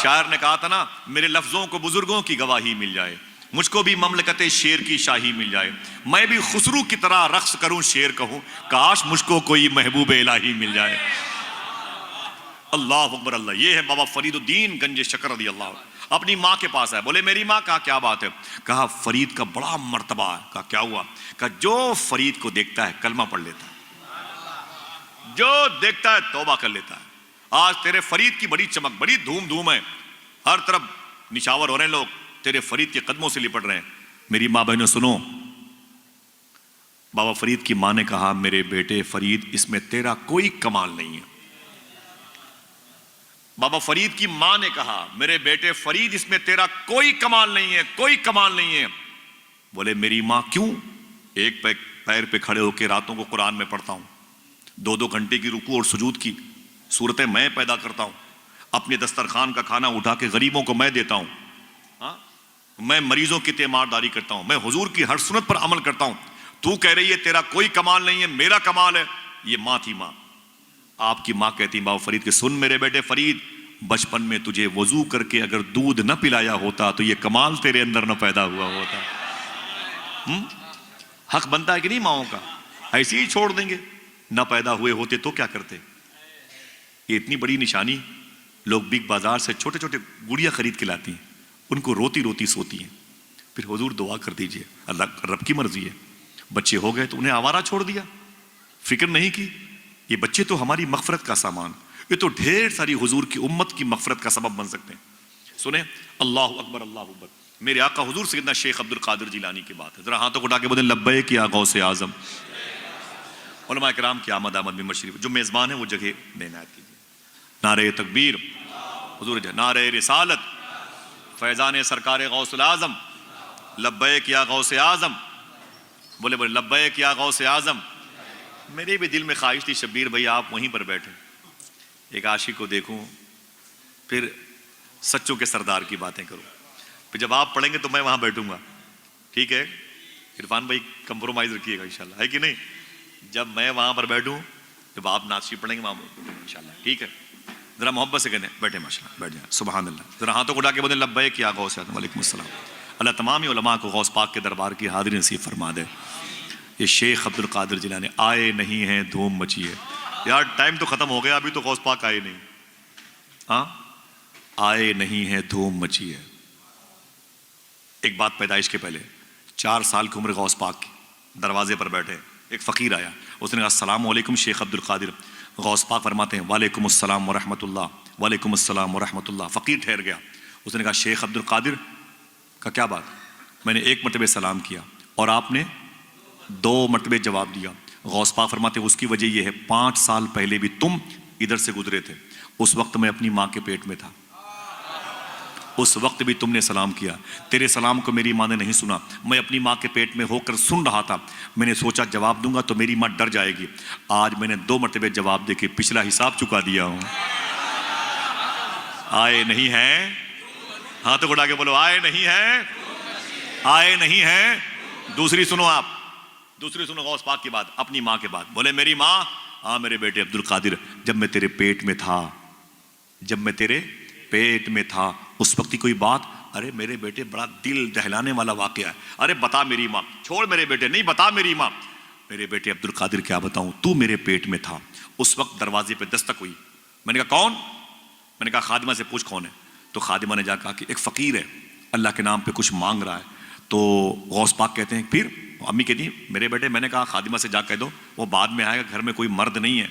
A: شاعر نے کہا تھا نا, میرے لفظوں کو بزرگوں کی گواہی مل جائے, مجھ کو بھی مملکت شیر کی شاہی مل جائے, میں بھی خسرو کی طرح رقص کروں شیر کہوں, کاش مجھ کو کوئی محبوب الہی مل جائے. اللہ اکبر اللہ. یہ ہے بابا فرید الدین گنج شکر رضی اللہ عنہ. اپنی ماں کے پاس آئے. بولے میری ماں. کہا کیا بات ہے؟ کہا فرید کا بڑا مرتبہ ہے. کہا کیا ہوا؟ کہا جو فرید کو دیکھتا ہے کلمہ پڑھ لیتا ہے, جو دیکھتا ہے توبہ کر لیتا ہے. آج تیرے فرید کی بڑی چمک, بڑی دھوم دھوم ہے, ہر طرف نشاور ہو رہے ہیں لوگ, تیرے فرید کے قدموں سے لپٹ رہے ہیں. میری ماں بہنوں سنو, بابا فرید کی ماں نے کہا میرے بیٹے فرید اس میں تیرا کوئی کمال نہیں ہے. بابا فرید کی ماں نے کہا میرے بیٹے فرید اس میں تیرا کوئی کمال نہیں ہے, کوئی کمال نہیں ہے. بولے میری ماں کیوں؟ ایک پیر پہ کھڑے ہو کے راتوں کو قرآن میں پڑھتا ہوں, 2 گھنٹے کی رکوع اور سجود کی صورتیں میں پیدا کرتا ہوں, اپنے دسترخوان کا کھانا اٹھا کے غریبوں کو میں دیتا ہوں, میں مریضوں کی تیمارداری کرتا ہوں, میں حضور کی ہر سنت پر عمل کرتا ہوں. تو کہہ رہی ہے تیرا کوئی کمال نہیں ہے, میرا کمال ہے. یہ ماں تھی. ماں, آپ کی ماں کہتی بابا فرید کہ سن میرے بیٹے فرید, بچپن میں تجھے وضو کر کے اگر دودھ نہ پلایا ہوتا تو یہ کمال تیرے اندر نہ پیدا ہوا ہوتا. حق بنتا ہے کہ نہیں ماؤں کا؟ ایسے ہی چھوڑ دیں گے, نہ پیدا ہوئے ہوتے تو کیا کرتے؟ یہ اتنی بڑی نشانی. لوگ بگ بازار سے چھوٹے چھوٹے گڑیا خرید کے لاتی ہیں, ان کو روتی روتی سوتی ہیں. پھر حضور دعا کر دیجئے, اللہ رب کی مرضی ہے. بچے ہو گئے تو انہیں آوارہ چھوڑ دیا, فکر نہیں کی. یہ بچے تو ہماری مغفرت کا سامان, یہ تو ڈھیر ساری حضور کی امت کی مغفرت کا سبب بن سکتے ہیں. سنیں, اللہ اکبر اللہ اکبر. میرے آقا حضور سیدنا شیخ عبد القادر جیلانی کی بات ہے. ذرا ہاتھوں کو اٹھا کے بولیں لبیک یا غوث اعظم. علماء کرام کی آمد آمد ممبر شریف, جو میزبان ہے وہ جگہ میں عنایت کیجیے. نعرہ تکبیر, حضور نعرہ رسالت, فیضان سرکار غوث الاعظم, لبیک یا غوث اعظم. بولے بولے لبیک یا غوث اعظم. میرے بھی دل میں خواہش تھی شبیر بھائی آپ وہیں پر بیٹھے, ایک عاشق کو دیکھوں, پھر سچوں کے سردار کی باتیں کروں. پھر جب آپ پڑھیں گے تو میں وہاں بیٹھوں گا, ٹھیک ہے؟ عرفان بھائی کمپرومائز رکھیے گا انشاءاللہ, ہے کہ نہیں؟ جب میں وہاں پر بیٹھوں, جب آپ نعت شریف پڑھیں گے وہاں انشاءاللہ, ٹھیک ہے؟ ذرا محبت سے کہتے ہیں بیٹھے, ماشاءاللہ بیٹھ جائیں. سبحان اللہ. ذرا ہاتھوں کو اٹھا کے بولیں لبیک یا غوث اعظم. وعلیکم السلام. اللہ تمام علماء کو غوث پاک کے دربار کی حاضری نصیب فرما دے. یہ شیخ عبد القادر جیلانی آئے نہیں ہیں, دھوم مچی ہے. یار ٹائم تو ختم ہو گیا, ابھی تو غوث پاک آئے نہیں. ہاں آئے نہیں ہیں, دھوم مچی ہے. ایک بات, پیدائش کے پہلے 4 سال کی عمر غوث پاک کی, دروازے پر بیٹھے, ایک فقیر آیا, اس نے کہا السلام علیکم شیخ عبد القادر. غوث پاک فرماتے ہیں وعلیکم السلام ورحمۃ اللہ, وعلیکم السلام ورحمۃ اللہ. فقیر ٹھہر گیا, اس نے کہا شیخ عبد القادر کا کیا بات؟ میں نے 1 مرتبہ سلام کیا اور آپ نے 2 مرتبہ جواب دیا. غوث پاک فرماتے ہیں اس کی وجہ یہ ہے 5 سال پہلے بھی تم ادھر سے گزرے تھے, اس وقت میں اپنی ماں کے پیٹ میں تھا. اس وقت بھی تم نے سلام کیا، تیرے سلام کو میری ماں نے نہیں سنا، میں اپنی ماں کے پیٹ میں ہو کر سن رہا تھا، میں نے سوچا جواب دوں گا تو میری ماں ڈر جائے گی، آج میں نے 2 مرتبہ جواب دے کے پچھلا حساب چکا دیا ہوں۔ آئے نہیں ہیں؟ ہاتھوں کو اٹھا کے بولو آئے نہیں ہیں، آئے نہیں ہیں۔ دوسری سنو، آپ دوسری سنو غوث پاک کی بات، اپنی ماں کے بات، بولے میری ماں، ہاں میرے بیٹے عبد القادر، جب میں تیرے پیٹ میں تھا، جب میں تیرے پیٹ میں تھا اس وقت کی کوئی بات؟ ارے میرے بیٹے بڑا دل دہلانے والا واقعہ ہے، ارے بتا میری ماں، چھوڑ میرے بیٹے، نہیں بتا میری ماں۔ میرے بیٹے عبد القادر کیا بتاؤں، تو میرے پیٹ میں تھا، اس وقت دروازے پہ دستک ہوئی، میں نے کہا کون؟ میں نے کہا خادمہ سے پوچھ کون ہے، تو خادمہ نے جا کہا کہ ایک فقیر ہے اللہ کے نام پہ کچھ مانگ رہا ہے۔ تو غوث پاک کہتے ہیں پھر؟ امی کہتی ہیں میرے بیٹے، میں نے کہا خادمہ سے جا کہہ دو وہ بعد میں آئے گا، گھر میں کوئی مرد نہیں ہے،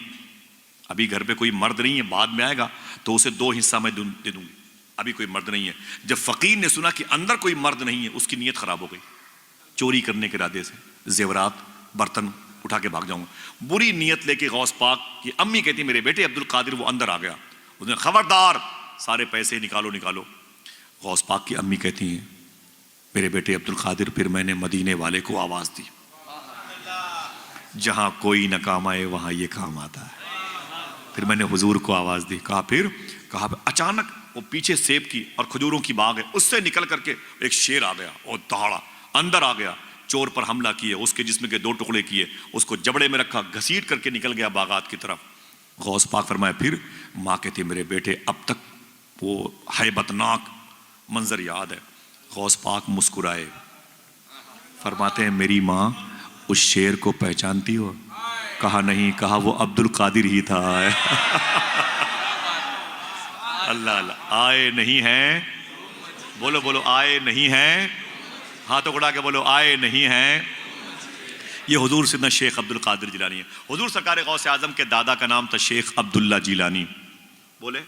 A: ابھی گھر پہ کوئی مرد نہیں ہے، بعد میں آئے گا تو اسے 2 حصہ میں دے دوں گی، ابھی کوئی مرد نہیں ہے۔ جب فقیر نے سنا کہ اندر کوئی مرد نہیں ہے، اس کی نیت خراب ہو گئی، چوری کرنے کے ارادے سے زیورات برتن اٹھا کے بھاگ جاؤں گا، بری نیت لے کے غوث پاک کی امی کہتی میرے بیٹے عبد القادر وہ اندر آ گیا، اس نے خبردار سارے پیسے نکالو نکالو۔ غوث پاک کی امی کہتی ہیں میرے بیٹے عبد القادر، پھر میں نے مدینے والے کو آواز دی، جہاں کوئی نہ کام آئے وہاں یہ کام آتا ہے۔ پھر میں نے حضور کو آواز دی، کہا پھر؟ کہا اچانک وہ پیچھے سیب کی اور کھجوروں کی باغ ہے، اس سے نکل کر کے ایک شیر آ گیا اور دہاڑا اندر آ گیا، چور پر حملہ کیے، اس کے جسم کے 2 ٹکڑے کیے، اس کو جبڑے میں رکھا، گھسیٹ کر کے نکل گیا باغات کی طرف۔ غوث پاک فرمایا پھر؟ ماں کہتی میرے بیٹے اب تک وہ ہیبت ناک منظر یاد ہے۔ غوث پاک مسکرائے، فرماتے ہیں میری ماں اس شیر کو پہچانتی ہو؟ کہا نہیں، کہا وہ عبد القادر ہی تھا۔ اللہ اللہ، آئے نہیں ہیں؟ بولو بولو آئے نہیں ہیں، ہاتھوں کو اٹھا کے بولو آئے نہیں ہیں۔ یہ حضور سیدنا شیخ عبد القادر جیلانی ہے۔ حضور سرکار غوث اعظم کے دادا کا نام تھا شیخ عبداللہ جیلانی، بولے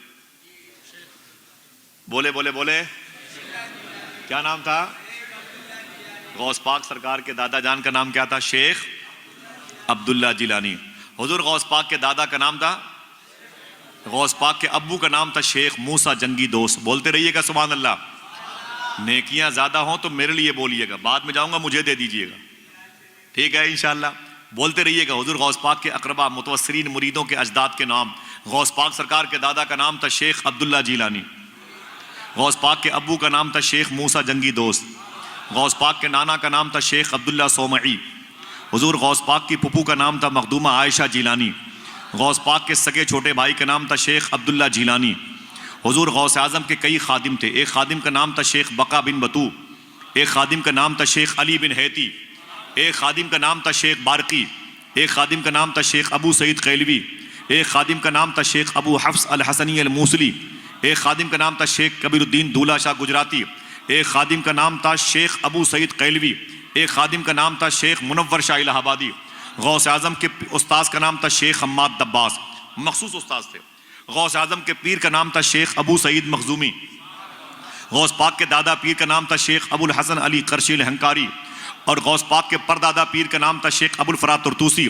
A: بولے بولے بولے، کیا نام تھا؟ غوث پاک سرکار کے دادا جان کا نام کیا تھا؟ شیخ عبداللہ جیلانی۔ حضور غوث پاک کے دادا کا نام تھا، غوث پاک کے ابو کا نام تھا شیخ موسیٰ جنگی دوست۔ بولتے رہیے گا سبحان اللہ۔ نیکیاں زیادہ ہوں تو میرے لیے بولیے گا، بعد میں جاؤں گا مجھے دے دیجیے گا، ٹھیک ہے انشاءاللہ؟ بولتے رہیے گا۔ حضور غوث پاک کے اقربا متوسرین مریدوں کے اجداد کے نام، غوث پاک سرکار کے دادا کا نام تھا شیخ عبداللہ جیلانی، غوث پاک کے ابو کا نام تھا شیخ موسیٰ جنگی دوست، غوث پاک کے نانا کا نام تھا شیخ عبداللہ صومعی، حضور غوث پاک کی پھپھو کا نام تھا مخدومہ عائشہ جیلانی، غوث پاک کے سگے چھوٹے بھائی کا نام تھا شیخ عبداللہ جیلانی۔ حضور غوث اعظم کے کئی خادم تھے، ایک خادم کا نام تھا شیخ بقا بن بطو، ایک خادم کا نام تھا شیخ علی بن حیتی، ایک خادم کا نام تھا شیخ بارقی، ایک خادم کا نام تھا شیخ ابو سعید قیلوی، ایک خادم کا نام تھا شیخ ابو حفص الحسنی الموصلی، ایک خادم کا نام تھا شیخ کبیر الدین دولہ شاہ گجراتی، ایک خادم کا نام تھا شیخ ابو سعید قیلوی، ایک خادم کا نام تھا شیخ منور شاہ الہ آبادی۔ غوث اعظم کے استاذ کا نام تھا شیخ حماد دباس، مخصوص استاذ تھے۔ غوث اعظم کے پیر کا نام تھا شیخ ابو سعید مخزومی، غوث پاک کے دادا پیر کا نام تھا شیخ ابو الحسن علی قرشی الہنکاری، اور غوث پاک کے پردادا پیر کا نام تھا شیخ ابو الفرات ترتوسی،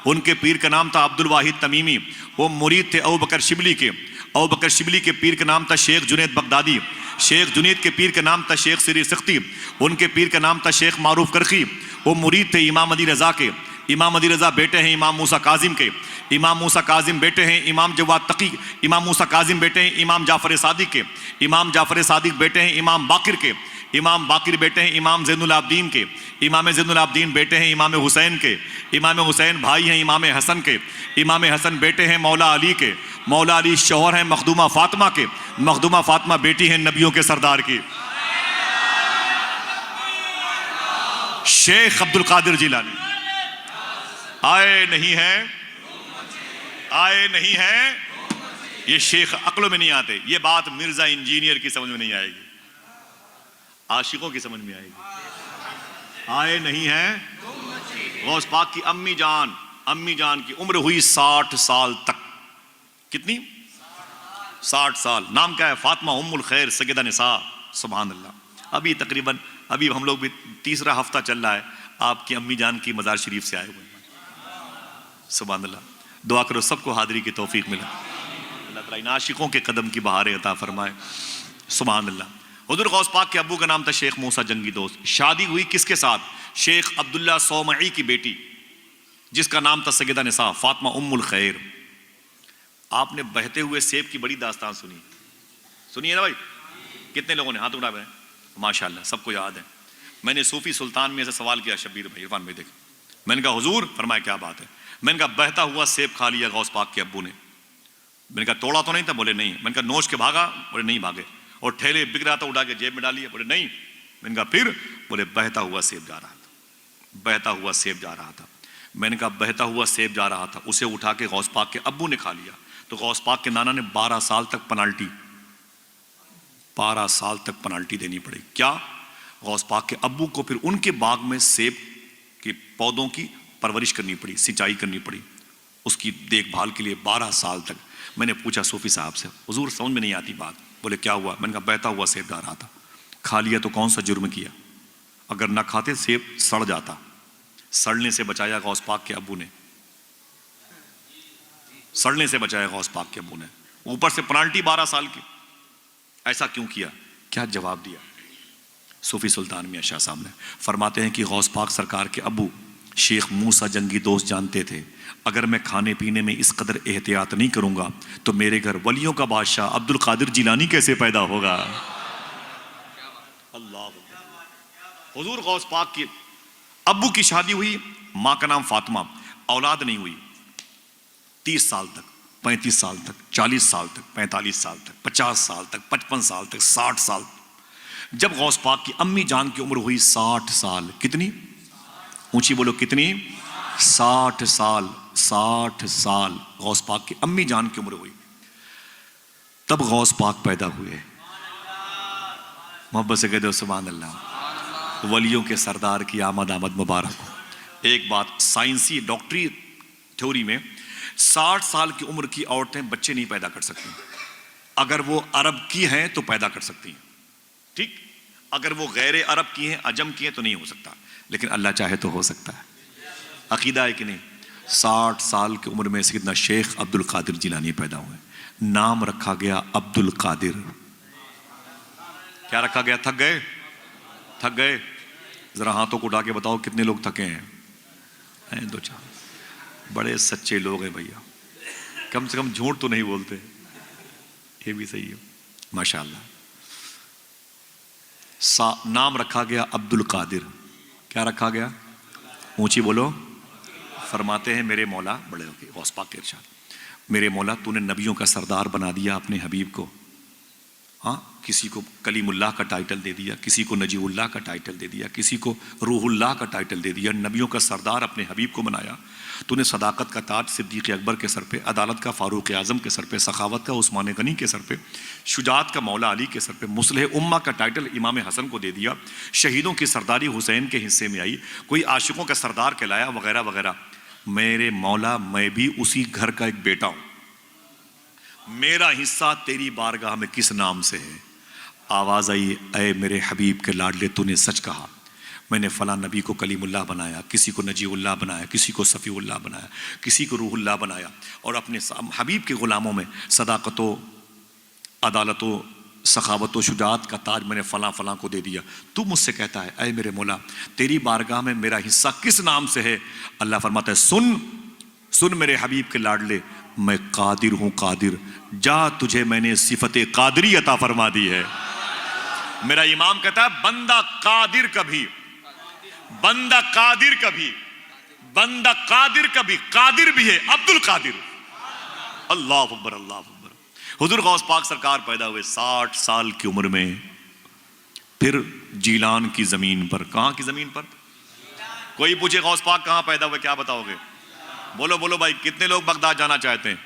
A: ان کے پیر کا نام تھا عبد الواحد تمیمی، وہ مرید تھے ابو بکر شبلی کے۔ ابو بکر شبلی کے پیر کا نام تھا شیخ جنید بغدادی، شیخ جنید کے پیر کا نام تھا شیخ سری سختی، ان کے پیر کا نام تھا شیخ معروف کرخی، وہ مرید تھے امام علی رضا کے۔ امام علی رضا بیٹے ہیں امام موسیٰ کاظم کے، امام موسیٰ کاظم بیٹے ہیں امام جواد تقی، امام موسیٰ کاظم بیٹے ہیں امام جعفر صادق کے، امام جعفر صادق بیٹے ہیں امام باقر کے، امام باقر بیٹے ہیں امام زین العابدین کے، امام زین العابدین بیٹے ہیں امام حسین کے، امام حسین بھائی ہیں امام حسن کے، امام حسن بیٹے ہیں مولا علی کے، مولا علی شوہر ہیں مخدومہ فاطمہ کے، مخدومہ فاطمہ بیٹی ہیں نبیوں کے سردار کی۔ شیخ عبد القادر جیلانی آئے نہیں ہیں، آئے نہیں ہیں۔ یہ شیخ عقلوں میں نہیں آتے، یہ بات مرزا انجینئر کی سمجھ میں نہیں آئے گی، عاشقوں کی سمجھ میں آئے گی۔ آئے نہیں ہیں۔ غوث پاک کی امی جان کی عمر ہوئی 60 سال تک، کتنی؟ 60 سال۔ نام کیا ہے؟ فاطمہ ام الخیر سیدہ نساء، سبحان اللہ۔ ابھی تقریباً ہم لوگ بھی تیسرا ہفتہ چل رہا ہے، آپ کی امی جان کی مزار شریف سے آئے ہوئے ہیں، سبحان اللہ۔ دعا کرو سب کو حاضری کی توفیق ملے، اللہ تعالیٰ ان عاشقوں کے قدم کی بہاریں عطا فرمائے، سبحان اللہ۔ حضور غوث پاک کے ابو کا نام تھا شیخ موسیٰ جنگی دوست. شادی ہوئی کس کے ساتھ؟ شیخ عبداللہ صومعی کی بیٹی جس کا نام تھا سیدہ نساء فاطمہ ام الخیر. آپ نے بہتے ہوئے سیب کی بڑی داستان سنی ہے نا بھائی؟ کتنے لوگوں نے ہاتھ اٹھا ہے؟ ماشاءاللہ سب کو یاد ہے. میں نے صوفی سلطان میں سے سوال کیا، شبیر بھائی عرفان بھائی دیکھ، میں نے کہا حضور، فرمایا کیا بات ہے؟ میں نے کہا بہتا ہوا سیب کھا لیا غوث پاک کے ابو نے. میں نے کہا توڑا تو نہیں تھا؟ بولے نہیں. میں نے کہا نوچ کے بھاگا؟ بولے نہیں بھاگے. اور ٹھیلے بک رہا تھا اٹھا کے جیب میں ڈالیے؟ بولے نہیں. میں نے کہا پھر؟ بولے بہتا ہوا سیب جا رہا تھا، بہتا ہوا سیب جا رہا تھا. میں نے کہا بہتا ہوا سیب جا رہا تھا، اسے اٹھا کے غوث پاک کے ابو نے کھا لیا. تو غوث پاک کے نانا نے 12 سال تک پنالٹی 12 سال تک پنالٹی دینی پڑی. کیا؟ غوث پاک کے ابو کو پھر ان کے باغ میں سیب کے پودوں کی پرورش کرنی پڑی، سینچائی کرنی پڑی، اس کی دیکھ بھال کے لیے 12 سال تک. میں نے پوچھا صوفی صاحب سے، حضور سمجھ میں نہیں آتی بات. بولے کیا ہوا؟ میں نے کہا بہتا ہوا سیب جا رہا تھا، کھا لیا تو کون سا جرم کیا؟ اگر نہ کھاتے سیب سڑ جاتا. سڑنے سے بچایا غوث پاک کے ابو نے، سڑنے سے بچایا غوث پاک کے ابو نے، اوپر سے پنالٹی 12 سال کی. ایسا کیوں کیا؟ کیا جواب دیا صوفی سلطان میاں شاہ صاحب نے؟ فرماتے ہیں کہ غوث پاک سرکار کے ابو شیخ موسیٰ جنگی دوست جانتے تھے اگر میں کھانے پینے میں اس قدر احتیاط نہیں کروں گا تو میرے گھر ولیوں کا بادشاہ عبد القادر جیلانی کیسے پیدا ہوگا. اللہ. حضور غوث پاک کے ابو کی شادی ہوئی، ماں کا نام فاطمہ، اولاد نہیں ہوئی. 30 سال تک، 35 سال تک، 40 سال تک، 45 سال تک، 50 سال تک، 55 سال تک، 60 سال. جب غوث پاک کی امی جان کی عمر ہوئی 60 سال، کتنی؟ اونچی بولو کتنی؟ 60 سال. 60 سال غوث پاک کی امی جان کی عمر ہوئی، تب غوث پاک پیدا ہوئے. محبت سے کہہ دو سبحان اللہ. ولیوں کے سردار کی آمد مبارک ہو. ایک بات سائنسی ڈاکٹری تھیوری میں 60 سال کی عمر کی عورتیں بچے نہیں پیدا کر سکتی. اگر وہ عرب کی ہیں تو پیدا کر سکتی ہیں، ٹھیک. اگر وہ غیر عرب کی ہیں، عجم کی ہیں تو نہیں ہو سکتا، لیکن اللہ چاہے تو ہو سکتا ہے. عقیدہ ہے کہ نہیں؟ 60 سال کی عمر میں سیدنا شیخ عبد القادر جیلانی پیدا ہوئے. نام رکھا گیا عبد القادر. کیا رکھا گیا؟ تھک گئے؟ تھک گئے؟ ذرا ہاتھوں کو اٹھا کے بتاؤ کتنے لوگ تھکے ہیں؟ 2-4. بڑے سچے لوگ ہیں بھیا، کم سے کم جھوٹ تو نہیں بولتے. یہ بھی صحیح ہے ماشاءاللہ. نام رکھا گیا عبد القادر. کیا رکھا گیا؟ اونچی بولو. فرماتے ہیں میرے مولا، بڑے ہو گئے غوث پاک کے ارشاد، میرے مولا تو نے نبیوں کا سردار بنا دیا اپنے حبیب کو. ہاں، کسی کو کلیم اللہ کا ٹائٹل دے دیا، کسی کو نجیب اللہ کا ٹائٹل دے دیا، کسی کو روح اللہ کا ٹائٹل دے دیا. نبیوں کا سردار اپنے حبیب کو بنایا. تو نے صداقت کا تاج صدیق اکبر کے سر پہ، عدالت کا فاروق اعظم کے سر پہ، سخاوت کا عثمان غنی کے سر پہ، شجاعت کا مولا علی کے سر پہ، مصلح امہ کا ٹائٹل امام حسن کو دے دیا. شہیدوں کی سرداری حسین کے حصے میں آئی، کوئی عاشقوں کا سردار کہلایا، وغیرہ وغیرہ. میرے مولا میں بھی اسی گھر کا ایک بیٹا ہوں. میرا حصہ تیری بارگاہ میں کس نام سے ہے؟ آواز آئی، اے میرے حبیب کے لاڈلے تو نے سچ کہا. میں نے فلاں نبی کو کلیم اللہ بنایا، کسی کو نجیب اللہ بنایا، کسی کو صفی اللہ بنایا، کسی کو روح اللہ بنایا، اور اپنے حبیب کے غلاموں میں صداقت و عدالت و سخاوت و شجاعت کا تاج میں نے فلاں فلاں کو دے دیا. تو مجھ سے کہتا ہے اے میرے مولا تیری بارگاہ میں میرا حصہ کس نام سے ہے؟ اللہ فرماتا ہے سن میرے حبیب کے لاڈلے، میں قادر ہوں. قادر جا، تجھے میں نے صفت قادری عطا فرما دی ہے. میرا امام کہتا ہے بندہ قادر کبھی، بندہ قادر کبھی، بندہ قادر کبھی قادر بھی ہے عبد القادر. اللہ اکبر، اللہ اکبر. حضور غوث پاک سرکار پیدا ہوئے 60 سال کی عمر میں، پھر جیلان کی زمین پر. کہاں کی زمین پر؟ کوئی پوچھے غوث پاک کہاں پیدا ہوئے، کیا بتاؤ گے؟ بولو بولو بھائی، کتنے لوگ بغداد جانا چاہتے ہیں؟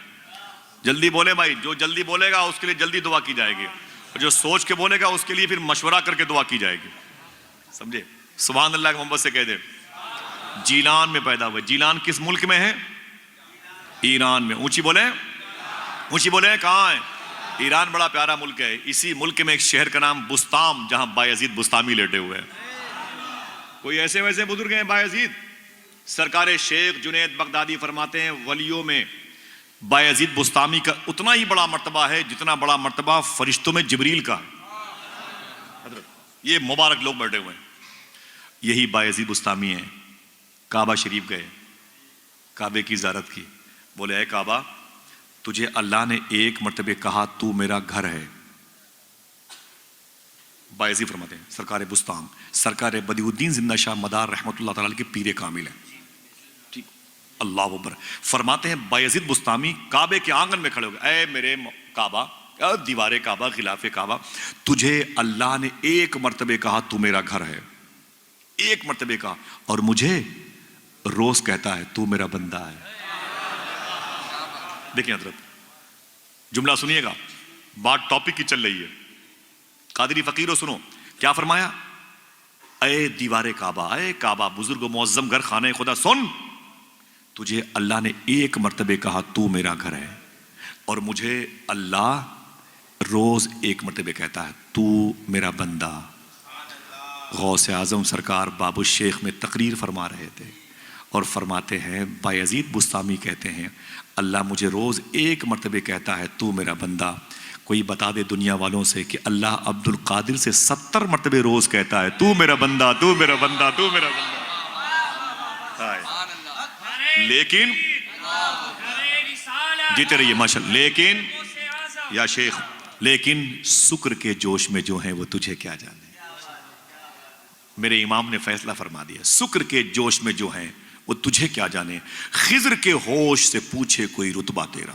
A: جلدی بولے بھائی. جو جلدی بولے گا اس کے لیے جلدی دعا کی جائے گی، اور جو سوچ کے بولے گا اس کے لیے پھر مشورہ کر کے دعا کی جائے گی. سمجھے؟ سبحان اللہ. محمد سے کہہ دے. جیلان میں پیدا ہوئے. جیلان کس ملک میں ہے؟ ایران میں. اونچی بولے، اونچی بولے. کہاں ہے؟ ایران بڑا پیارا ملک ہے. اسی ملک میں ایک شہر کا نام بستام، جہاں بایزید بستامی لیٹے ہوئے ہیں. کوئی ایسے ویسے بزرگ ہیں بایزید؟ سرکار شیخ جنید بغدادی فرماتے ہیں ولیوں میں بایزید بستامی کا اتنا ہی بڑا مرتبہ ہے جتنا بڑا مرتبہ فرشتوں میں جبریل کا ہے. یہ مبارک لوگ بیٹھے ہوئے ہیں. یہی بایزید بستامی ہیں. کعبہ شریف گئے, کعبے کی زیارت کی, بولے اے کعبہ تجھے اللہ نے ایک مرتبہ کہا تو میرا گھر ہے. بایزید فرماتے ہیں سرکار بستان سرکار بدیع الدین زندہ شاہ مدار رحمۃ اللہ تعالی کے پیر کامل ہیں. ٹھیک, اللہ اکبر. فرماتے ہیں بایزید بستامی کعبے کے آنگن میں کھڑے ہو گئے, اے میرے کعبہ, دیوار کعبہ, غلاف کعبہ, تجھے اللہ نے ایک مرتبہ کہا تو میرا گھر ہے, ایک مرتبہ کہا, اور مجھے روز کہتا ہے تو میرا بندہ ہے. دیکھیں حضرت, جملہ سنیے گا, بات ٹاپک کی چل رہی ہے. قادری فقیرو سنو کیا فرمایا, اے دیوار کعبہ, اے کعبہ بزرگ و معظم گھر خانہ خدا, سن, تجھے اللہ نے ایک مرتبہ کہا تو میرا گھر ہے, اور مجھے اللہ روز ایک مرتبہ کہتا ہے تو میرا بندہ. غوث اعظم سرکار باب الشیخ میں تقریر فرما رہے تھے اور فرماتے ہیں بایزید بستامی کہتے ہیں اللہ مجھے روز ایک مرتبہ کہتا ہے تو میرا بندہ. کوئی بتا دے دنیا والوں سے کہ اللہ عبد القادر سے 70 مرتبہ روز کہتا ہے تو میرا بندہ, تو میرا بندہ, تو میرا بندہ. لیکن جیتے رہیے ماشاء اللہ. لیکن یا شیخ, لیکن شکر کے جوش میں جو ہیں وہ تجھے کیا جانے. میرے امام نے فیصلہ فرما دیا, شکر کے جوش میں جو ہیں وہ تجھے کیا جانے. خضر کے ہوش سے پوچھے کوئی رتبہ تیرا.